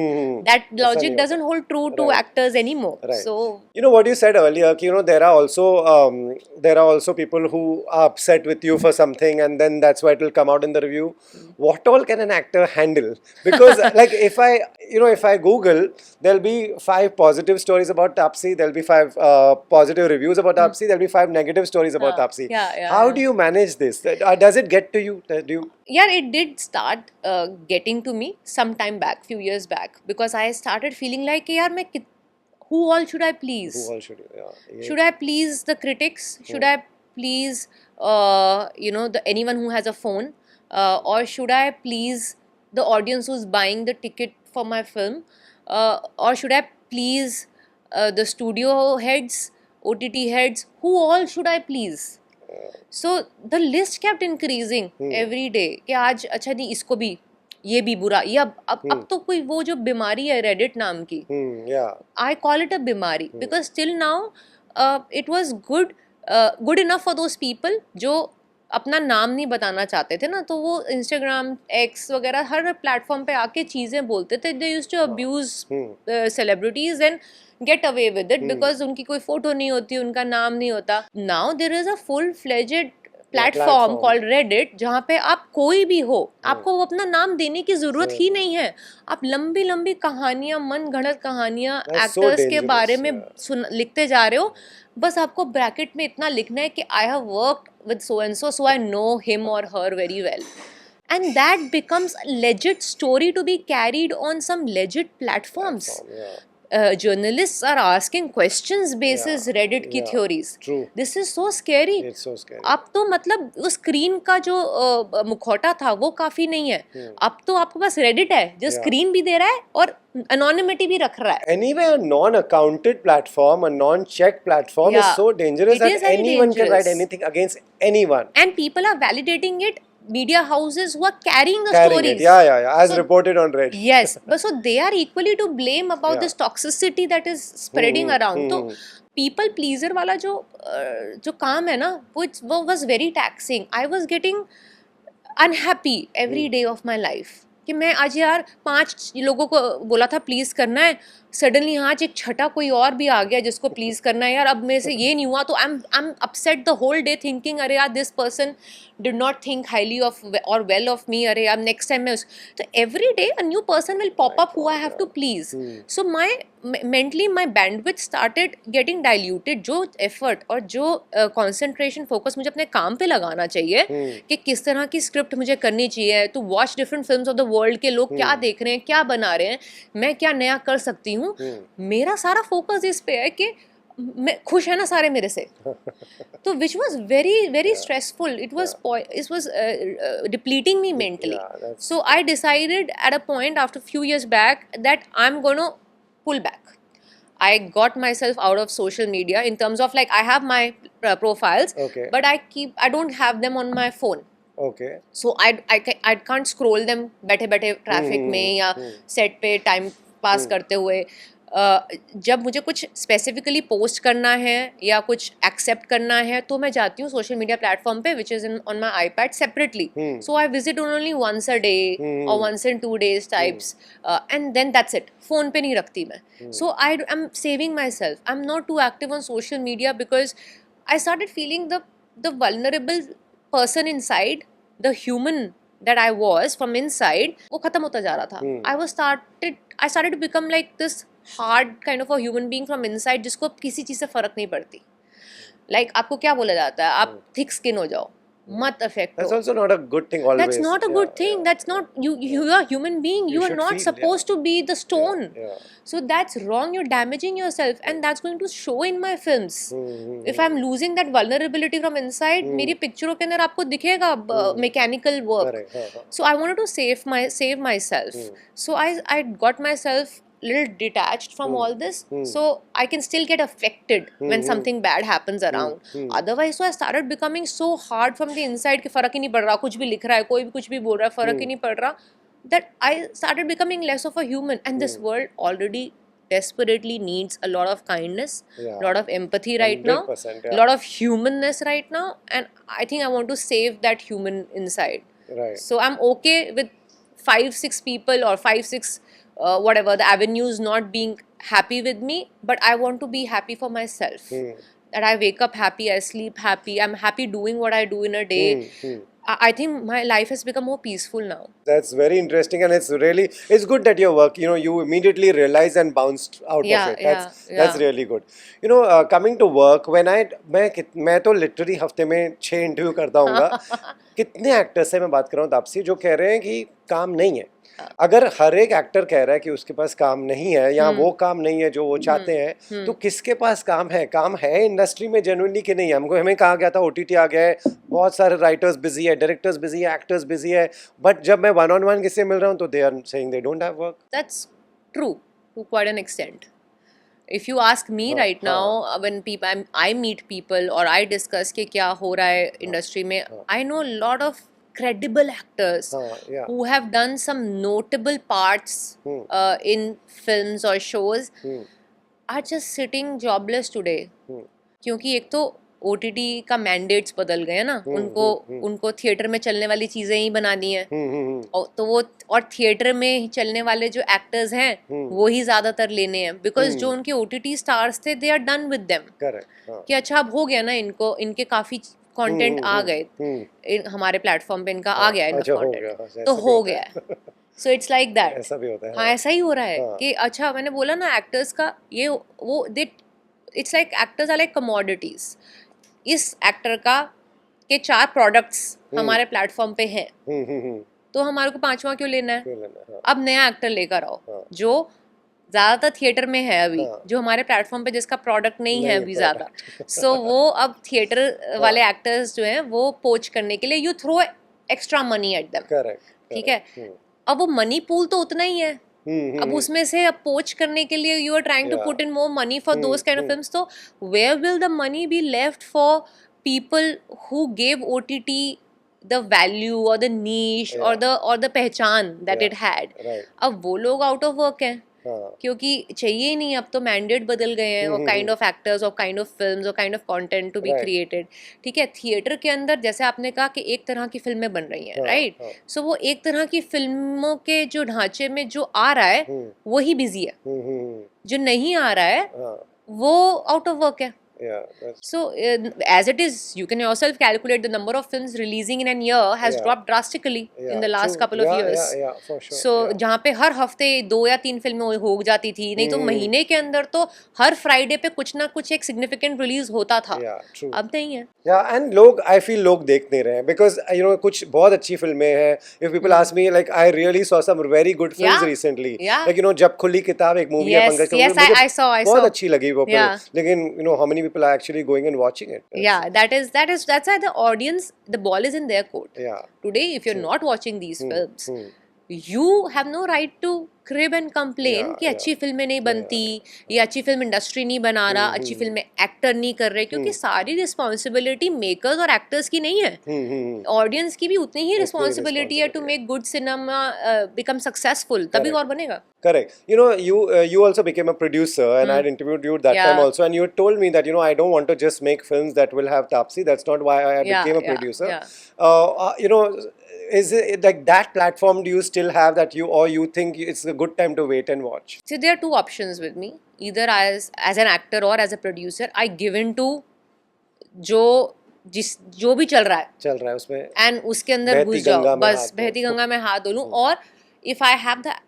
That logic doesn't hold true to actors anymore. Right. So you know what you said earlier, you know, there are also people who are upset with you for something, and then that's why it will come out in the review. What all can an actor handle? Because like if I Google, there'll be 5 positive stories about Taapsee, there'll be 5 positive reviews about Taapsee, there'll be 5 negative stories about Taapsee. How do you manage this? Does it get to you? Do you? Yeah, it did start getting to me some time back, few years back, because I started feeling like कि यार मैं who all should I please? Who all should you? Yeah. Should I please the critics? Should I please you know, anyone who has a phone? Or should I please the audience who's buying the ticket for my film? Or should I please the studio heads, OTT heads? Who all should I please? So the list kept increasing every day कि आज अच्छा नहीं इसको भी ये भी बुरा, ये अब तो कोई वो जो बीमारी है रेडिट नाम की, I call it a बीमारी because till now it was good enough for those people जो अपना नाम नहीं बताना चाहते थे ना, तो वो इंस्टाग्राम, एक्स वगैरह हर प्लेटफॉर्म पे आके चीज़ें बोलते थे. They used to abuse celebrities and get away with it because उनकी कोई फोटो नहीं होती, उनका नाम नहीं होता. Now there is a full fledged platform called Reddit जहाँ पे आप कोई भी हो, आपको वो अपना नाम देने की जरूरत ही नहीं है. आप लंबी लंबी कहानियां, मन घड़त कहानियां एक्टर्स के बारे में लिखते जा रहे हो. बस आपको ब्रैकेट में इतना लिखना है कि I have worked with so and so I know him और her very well. And that becomes a legit story to be carried on some legit platforms. Journalists are asking questions basis Reddit की theories. True. This is so scary. It's so scary. अब तो मतलब उस screen का जो मुखौटा था वो काफी नहीं है. अब तो आपके पास Reddit है जो स्क्रीन भी दे रहा है और anonymity भी रख रहा है. Anyway, a non-accounted platform, a non-checked platform is so dangerous that anyone can write anything against anyone. And people are validating it. Media houses who are carrying the stories. As reported on Reddit. Yes, but so they are equally to blame about this toxicity that is spreading around. So people pleaser वाला जो काम है ना, वो was very taxing. I was getting unhappy every day of my life. कि मैं आज यार 5 लोगों को बोला था प्लीज करना है, सडनली आज एक छठा कोई और भी आ गया जिसको प्लीज करना है. यार अब मेरे से ये नहीं हुआ तो I am upset the whole day thinking अरे यार this person did not think highly of और वेल ऑफ मी. अरे यार नेक्स्ट टाइम मैं तो every day a new person will pop up who I have to please. So my mentally my bandwidth started getting diluted. जो effort और जो concentration focus मुझे अपने काम पे लगाना चाहिए कि किस तरह की स्क्रिप्ट मुझे करनी चाहिए, to watch different films of the world के लोग क्या देख रहे हैं, क्या बना रहे हैं, मैं क्या नया कर सकती हूँ, मेरा सारा फोकस इस पे है कि मैं खुश है ना सारे मेरे से. तो which was very very stressful. It was depleting me mentally. So I decided at a point after few years back that I'm going to pull back. I got myself out of social media in terms of like I have my profiles, but I don't have them on my phone. Okay. So I can't scroll them बैठे traffic में या set पे time pass करते हुए. जब मुझे कुछ specifically post करना है या कुछ एक्सेप्ट करना है तो मैं जाती हूँ सोशल मीडिया प्लेटफॉर्म पे which is on my iPad separately. So I visit only once a day और once in 2 days types and then that's it. Phone पे नहीं रखती मैं. So I am saving myself. I am not too active on social media because I started feeling the vulnerable person inside, the human that I was from inside, वो खत्म होता जा रहा था. I started to become like this hard kind of a human being from inside जिसको किसी चीज़ से फ़र्क नहीं पड़ती. Like आपको क्या बोला जाता है, आप thick skin हो जाओ, मत affect. That's also not a good thing always. That's not a good thing. That's not you are a human being. You are not supposed to be the stone. So that's wrong. You're damaging yourself, and that's going to show in my films. If I'm losing that vulnerability from inside, मेरी पिक्चरों के अंदर आपको दिखेगा mechanical work. So I wanted to save myself. So I got myself little detached from all this, so I can still get affected when something bad happens around. Otherwise, so I started becoming so hard from the inside कि फर्क ही नहीं पड़ रहा, कुछ भी लिख रहा है, कोई भी कुछ भी बोल रहा है, फर्क ही नहीं पड़ रहा. That I started becoming less of a human, and this world already desperately needs a lot of kindness, Yeah. lot of empathy right now, 100%, a yeah. lot of humanness right now, and I think I want to save that human inside. Right. So I'm okay with 5-6 people or 5-6 whatever the avenues not being happy with me, but I want to be happy for myself. That I wake up happy, I sleep happy, I'm happy doing what I do in a day. I think my life has become more peaceful now. That's very interesting, and it's good that your work, you immediately realize and bounced out of Yeah, it. yeah, That's yeah. really good. Coming to work, मैं तो literally हफ्ते में 6 interview करता हूँगा. कितने actors से मैं बात कर रहा हूँ तापसी जो कह रहे हैं कि काम नहीं है. अगर हर एक एक्टर कह रहा है कि उसके पास काम नहीं है या वो काम नहीं है जो वो चाहते हैं, तो किसके पास काम है? काम है इंडस्ट्री में जेन्युइनली कि नहीं है? हमें कहा गया था OTT आ गया है, बहुत सारे राइटर्स बिजी है, डायरेक्टर्स बिजी है, एक्टर्स बिजी है, बट जब मैं 1-on-1 किससे मिल रहा हूँ तो they are saying they don't have work. That's true to quite an extent. If you ask me right now, when I meet people or I discuss कि क्या हो रहा है इंडस्ट्री में, I know a lot of credible actors yeah. who have done some notable parts in films or shows are just sitting jobless today. क्योंकि एक तो OTT का मैंडेट्स बदल गए ना, उनको थिएटर में चलने वाली चीजें ही बनानी है, तो वो और थिएटर में चलने वाले जो एक्टर्स हैं वो ही ज्यादातर लेने हैं, बिकॉज जो उनके OTT स्टार्स थे they are done with them. कि अच्छा अब हो गया ना, इनके काफी कंटेंट आ गए हमारे प्लेटफॉर्म पे, इनका आ गया इनफ कंटेंट तो हो गया. So it's like that. ऐसा भी होता है. हाँ, ऐसा ही हो रहा है कि अच्छा मैंने बोला ना एक्टर्स का ये वो they it's like actors are like commodities. इस एक्टर का के 4 प्रोडक्ट्स हमारे प्लेटफॉर्म पे हैं, तो हमारे को 5वां क्यों लेना है? अब नया एक्टर लेकर आओ जो ज्यादातर थिएटर में है अभी, जो हमारे प्लेटफॉर्म पे जिसका प्रोडक्ट नहीं है अभी ज्यादा. सो वो अब थिएटर वाले एक्टर्स जो हैं वो पोच करने के लिए you throw extra money at them. ठीक है, अब वो मनी पूल तो उतना ही है. अब उसमें से अब पोच करने के लिए you are trying to put in more money for those kind of films. तो where will the money be left for people who gave OTT the value or the niche or the पहचान that it had? अब वो लोग out of work हैं क्योंकि चाहिए ही नहीं. अब तो मैंडेट बदल गए हैं और काइंड ऑफ एक्टर्स और काइंड ऑफ फिल्म्स और kind of content to be created. ठीक है, थिएटर के अंदर जैसे आपने कहा कि एक तरह की फिल्में बन रही हैं, राइट? सो वो एक तरह की फिल्मों के जो ढांचे में जो आ रहा है वही बिजी है, जो नहीं आ रहा है वो आउट ऑफ वर्क है. So as it is, you can yourself calculate the number of films releasing in a year has dropped drastically in the last couple of years. For sure. So जहाँ पे हर हफ्ते 2 या 3 फिल्में हो जाती थी, नहीं तो महीने के अंदर तो हर फ्राइडे पे कुछ ना कुछ एक सिग्निफिकेंट रिलीज होता था. अब नहीं है. and I feel लोग देख नहीं रहे हैं because कुछ बहुत अच्छी फिल्में हैं. If people ask me, like I really saw some very good films recently. Like जब खुली किताब एक मूवी है Pankaj Kapoor, yes, I saw बहुत अच्छी लगी वो फिल्म. लेकिन how many people are actually going and watching it? That's why the audience, the ball is in their court. Today if you're not watching these films, you have no right to crib and complain कि अच्छी फिल्में नहीं बनती, ये अच्छी film industry नहीं बना रहा, अच्छी फिल्में एक्टर नहीं कर रहे, क्योंकि सारी रिस्पॉन्सिबिलिटी मेकर्स और एक्टर्स की नहीं है. ऑडियंस की भी उतनी ही रिस्पॉन्सिबिलिटी है to make good cinema become successful, तभी और बनेगा. Correct. You also became a producer, and I had interviewed you that time also, and you had told me that I don't want to just make films that will have Taapsee. That's not why I became a producer. Is it like that platform? Do you still have that? You think it's a good time to wait and watch? So there are 2 options with me. Either as an actor or as a producer, I give in to जो भी चल रहा है उसमें, and उसके अंदर घुस जाओ, बस बहती गंगा में हाथ धो लूं. और if I have the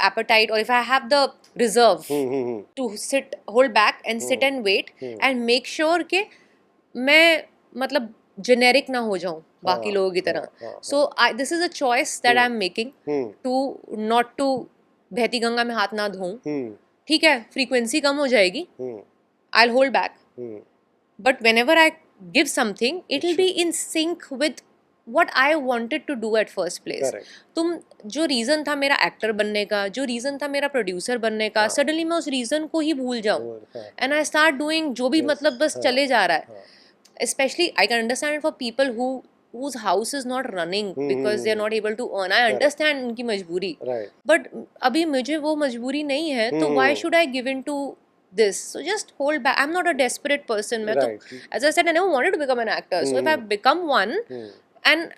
appetite or if I have the reserve to hold back and sit and wait and make sure कि मैं मतलब generic ना हो जाऊं बाकी लोगों की तरह. So this is a choice that I'm making to not to बहती गंगा में हाथ ना धोऊं. ठीक है, frequency कम हो जाएगी, I'll hold back, but whenever I give something it will be in sync with what I wanted to do at first place. तुम जो रीजन था मेरा एक्टर बनने का, जो रीजन था मेरा प्रोड्यूसर बनने का, सडनली मैं उस रीजन को ही भूल जाऊं एंड आई स्टार्ट डूइंग जो भी मतलब बस चले जा रहा है. Especially I can understand for people who whose house is not running because they are not able to earn. I understand उनकी मजबूरी, Right. but अभी मुझे वो मजबूरी नहीं है, तो why should I give in to this? So just hold back. I'm not a desperate person. मैं तो, Right. as I said, I never wanted to become an actor. So if I become one, and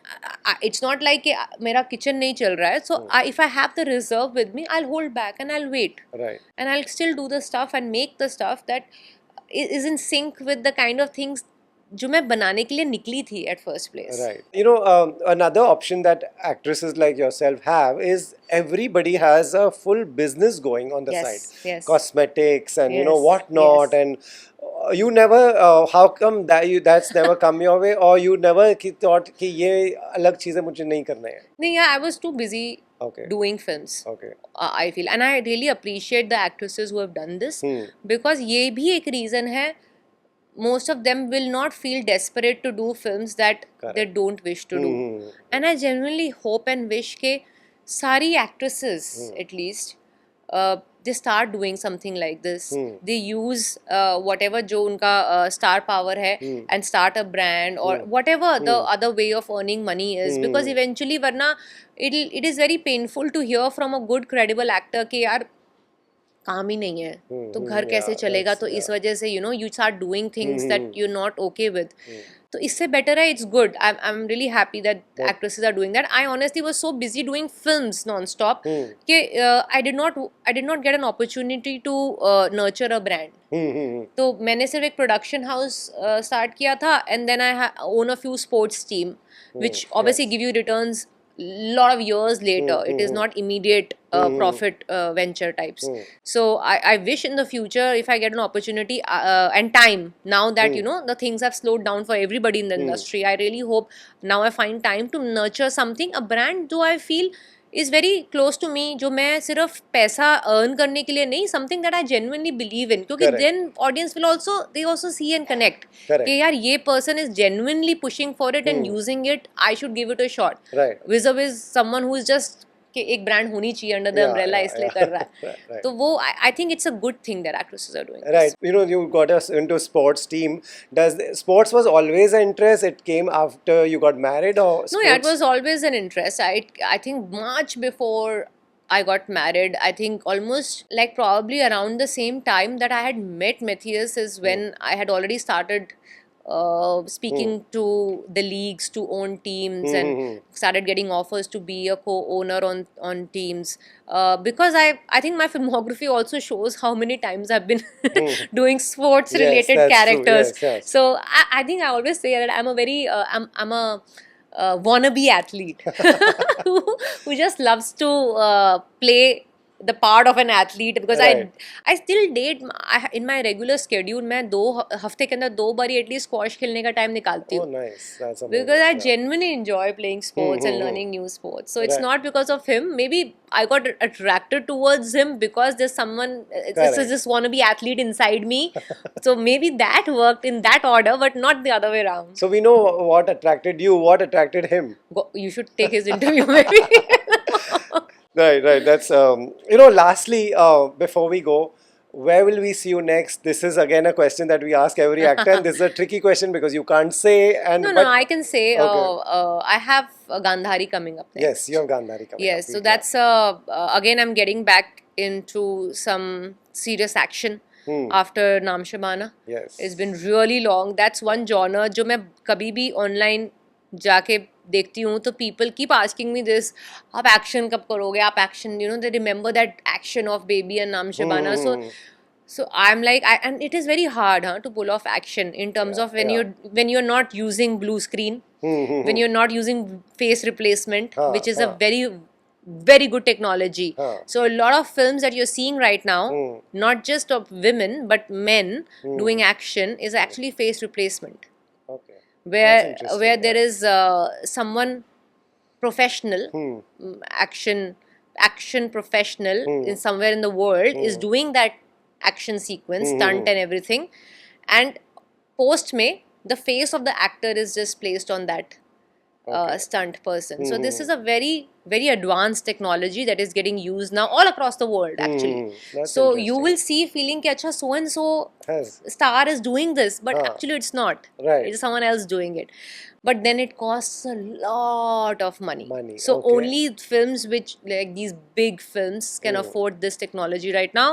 it's not like कि मेरा kitchen नहीं चल रहा है, so if I have the reserve with me, I'll hold back and I'll wait. Right. And I'll still do the stuff and make the stuff that is in sync with the kind of things जो मैं बनाने के लिए निकली थी at first place. Right. You know, another option that actresses like yourself have is everybody has a full business going on the Yes, side. yes. Cosmetics and, you know, Yes, whatnot. yes. And you never, how come that's never come your way? Or you never thought कि ये अलग चीज़ें मुझे नहीं करना है? नहीं, yeah, I was too busy Okay. doing films. Okay. I feel, and I really appreciate the actresses who have done this, because ये भी एक reason है. Most of them will not feel desperate to do films that they don't wish to do. And I genuinely hope and wish के सारी actresses at least they start doing something like this. They use whatever जो उनका star power है and start a brand or whatever the other way of earning money is, because eventually वरना it is very painful to hear from a good credible actor कि यार काम ही नहीं है तो घर कैसे चलेगा, तो इस वजह से you know you start doing things that you're not okay with. तो इससे better है, it's good. I'm really happy that actresses are doing that. I honestly was so busy doing films non-stop कि I did not get an opportunity to nurture a brand. तो मैंने सिर्फ एक production house start किया था, and then I own a few sports team which obviously give you returns lot of years later. It is not immediate profit venture types. So I wish in the future, if I get an opportunity and time, now that you know the things have slowed down for everybody in the industry, I really hope now I find time to nurture something, a brand जो I feel is very close to me, जो मैं सिर्फ पैसा earn करने के लिए नहीं, something that I genuinely believe in, क्योंकि then audience will also, they also see and connect कि यार ये person is genuinely pushing for it and using it, I should give it a shot. Right. vis-a-vis someone who is just कि एक brand होनी चाहिए under the umbrella इसलिए कर रहा है. Right. तो वो I think it's a good thing that actresses are doing Right. this. You know, you got us into sports team. Sports was always an interest? It came after you got married, or No, yeah, it was always an interest. I think much before I got married, I think almost like probably around the same time that I had met Matthias is when I had already started speaking to the leagues to own teams and started getting offers to be a co-owner on teams, because I think my filmography also shows how many times I've been doing sports related characters. Yes. So I think I always say that I'm a very I'm a wannabe athlete who just loves to play the part of an athlete, because I still date in my regular schedule. मैं 2 हफ्ते के अंदर 2 बारी at least squash खेलने का time निकालती हूँ. Oh, nice. That's amazing. Because I genuinely enjoy playing sports and learning new sports. So it's not because of him. Maybe I got attracted towards him because there's someone, this wannabe athlete inside me. So maybe that worked in that order, but not the other way around. So we know what attracted you. What attracted him? You should take his interview maybe. Right. That's you know. Lastly, before we go, where will we see you next? This is again a question that we ask every actor, and this is a tricky question because you can't say. And No, I can say. I have Gandhari coming up next. Yes, you have Gandhari coming up. Yes, so that's again I'm getting back into some serious action after Naam Shabana. Yes, it's been really long. That's one genre जो मैं कभी भी online जाके देखती हूँ तो people keep asking me this, आप action कब करोगे, आप action, you know, they remember that action of Baby and Naam Shabana. So I'm like, and it is very hard to pull off action in terms of when you're not using blue screen, when you're not using face replacement, which is a very very good technology. So a lot of films that you're seeing right now, not just of women but men doing action, is actually face replacement. Okay. Where there is someone professional, action professional in somewhere in the world is doing that action sequence, stunt and everything, and post mein the face of the actor is just placed on that Okay. stunt person. So this is a very advanced technology that is getting used now all across the world actually. That's So you interesting. will see feeling कि अच्छा so and so Has. star is doing this, but Huh. actually it's not. Right. It's someone else doing it. But then it costs a lot of money. Money, So okay. only films which like these big films can afford this technology right now.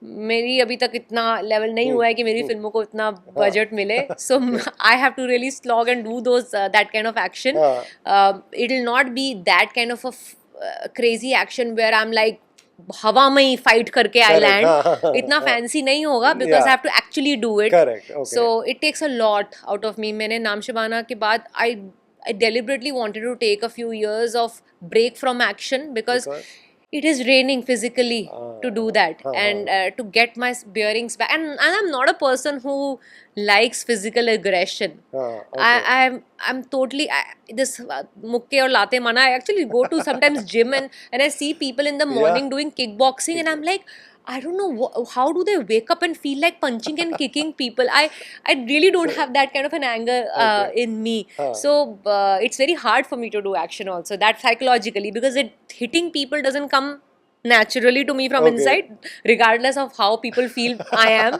मेरी अभी तक इतना level नहीं हुआ है कि मेरी फिल्मों को इतना बजट मिले. So I have to really slog and do those that kind of action. It will not be that kind of a crazy action where I am like हवा में ही फाइट करके आई लैंड. इतना फैंसी नहीं होगा because I have to actually do it. So it takes a lot out of me. मैंने नामशबाना के बाद I deliberately wanted to take a few years of break from action because it is draining physically to do that and to get my bearings back. And I'm not a person who likes physical aggression. I'm totally this mukke aur late mana. I actually go to sometimes gym and I see people in the morning doing kickboxing and I'm like, I don't know how do they wake up and feel like punching and kicking people. I really don't have that kind of an anger in me. So it's very hard for me to do action also, that psychologically, because hitting people doesn't come naturally to me from inside, regardless of how people feel I am.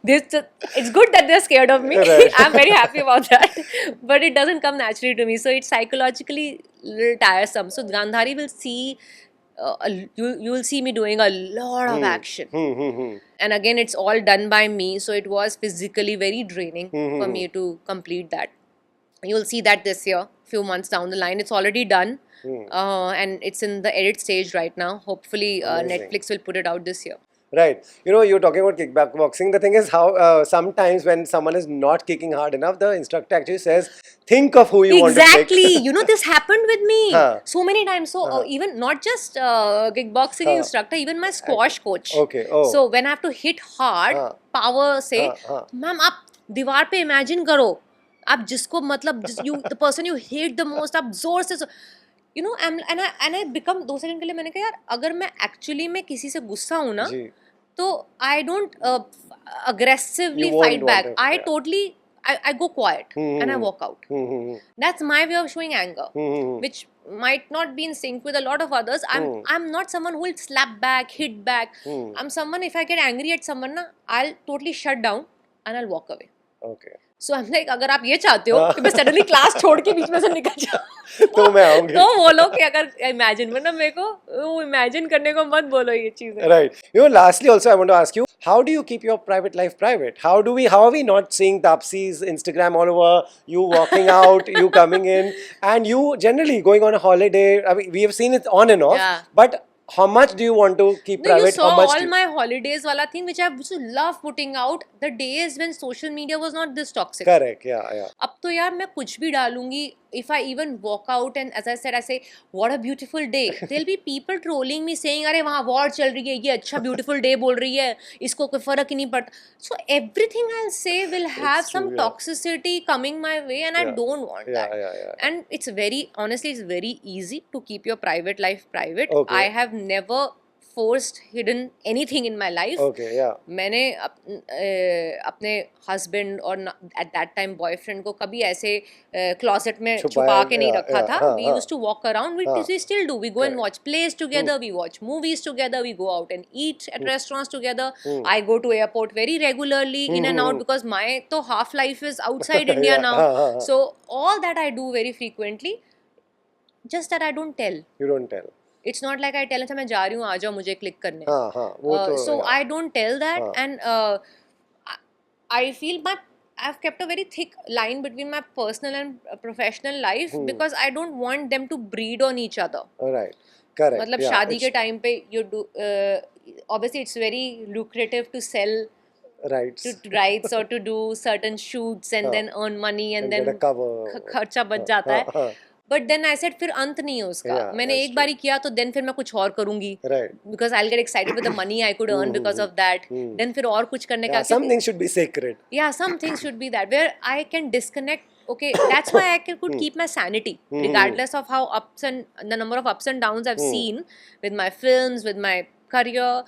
It's good that they're scared of me. I'm very happy about that, but it doesn't come naturally to me, so it's psychologically a little tiresome. So Gandhari will see you will see me doing a lot of action. And again, it's all done by me, so it was physically very draining for me to complete that. You'll see that this year, few months down the line. It's already done, and it's in the edit stage right now. Hopefully Netflix will put it out this year. Right. You know, you're talking about kickboxing. The thing is how sometimes when someone is not kicking hard enough, the instructor actually says, think of who you want to kick. Exactly. You know, this happened with me so many times. So even not just kickboxing instructor, even my squash coach. Okay. So when I have to hit hard, power say, ma'am, आप दीवार पे imagine करो. आप जिसको मतलब the person you hate the most, आप जोर से you know, and I become 2 second के लिए मैंने कहा यार अगर मैं actually में किसी से गुस्सा हूँ ना तो I don't aggressively fight back. I totally I go quiet and I walk out. That's my way of showing anger, which might not be in sync with a lot of others. I'm not someone who will slap back, hit back. I'm someone, if I get angry at someone ना, I'll totally shut down and I'll walk away. Okay. So I'm like, अगर आप ये चाहते हो कि मैं suddenly class छोड़ के बीच में से निकल जाऊँ तो मैं आऊँगी. तो बोलो कि अगर imagine वरना मेरे को वो imagine करने को मत बोलो ये चीज़ें. Right. You know, lastly also I want to ask you, how do you keep your private life private? How are we not seeing Taapsi's Instagram all over, you walking out, you coming in, and you generally going on a holiday? I mean, we have seen it on and off, but how much do you want to keep private? You saw how much all my holidays wala thing, which I used to love putting out the days when social media was not this toxic. Correct, yeah. अब तो यार मैं कुछ भी डालूंगी. If I even walk out and as I said, I say, what a beautiful day. There'll be people trolling me saying, अरे वहाँ war चल रही है, ये अच्छा beautiful day बोल रही है, इसको कोई फर्क ही नहीं पड़ता. So everything I'll say will have some toxicity coming my way, and I don't want that. And it's honestly, it's very easy to keep your private life private. I have never forced hidden anything in my life. Okay, yeah. मैंने अपने husband और at that time boyfriend को कभी ऐसे closet में छुपा के नहीं रखा था. We used to walk around. We still do. We go and watch plays together. We watch movies together. We go out and eat at restaurants together. I go to airport very regularly, in and out, because my तो half life is outside India now. So all that I do very frequently. Just that I don't tell. You don't tell. It's not like I tell अच्छा मैं जा रही हूँ आ जाओ मुझे click करने. So I don't tell that, and I feel I've kept a very thick line between my personal and professional life because I don't want them to breed on each other. Right. Correct. मतलब शादी के time पे you do obviously it's very lucrative to sell rights or to do certain shoots and then earn money and then खर्चा बच जाता है. But then I said फिर अंत नहीं है उसका. मैंने एक बारी किया तो then फिर मैं कुछ और करूँगी. Because I'll get excited with the money I could earn because of that. Then फिर और कुछ करने का. Some things should be sacred. Yeah, some things should be that where I can disconnect. Okay, that's why I could keep my sanity regardless of how the number of ups and downs I've seen with my films, with my career.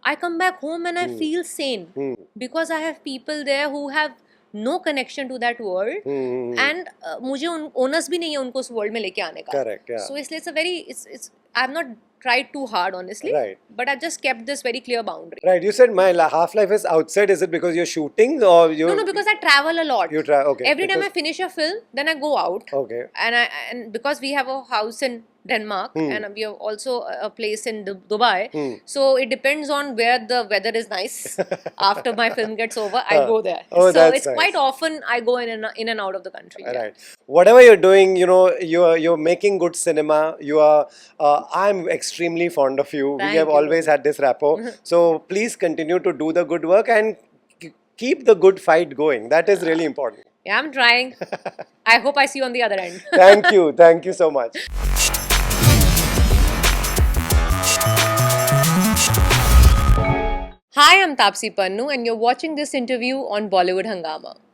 I come back home and I feel sane because I have people there who have no connection to that world, and मुझे onus भी नहीं है उनको उस world में लेके आने का. Correct, yeah. So इसलिए it's I've not tried too hard, honestly. Right. But I've just kept this very clear boundary. Right. You said my half-life is outside. Is it because you're shooting or you? No, because I travel a lot. You try. Okay. Every time I finish a film, then I go out. Okay. And because we have a house in Denmark and we have also a place in Dubai, so it depends on where the weather is nice. After my film gets over, I go there. Oh, so that's it's nice. quite often I go in and out of the country. Yeah. Right. Whatever you're doing, you know, you're making good cinema. You are. I'm extremely fond of you. Thank we have you. always had this rapport. So please continue to do the good work and keep the good fight going. That is really important. Yeah, I'm trying. I hope I see you on the other end. Thank you. Thank you so much. Hi, I'm Tapsi Pannu and you're watching this interview on Bollywood Hungama.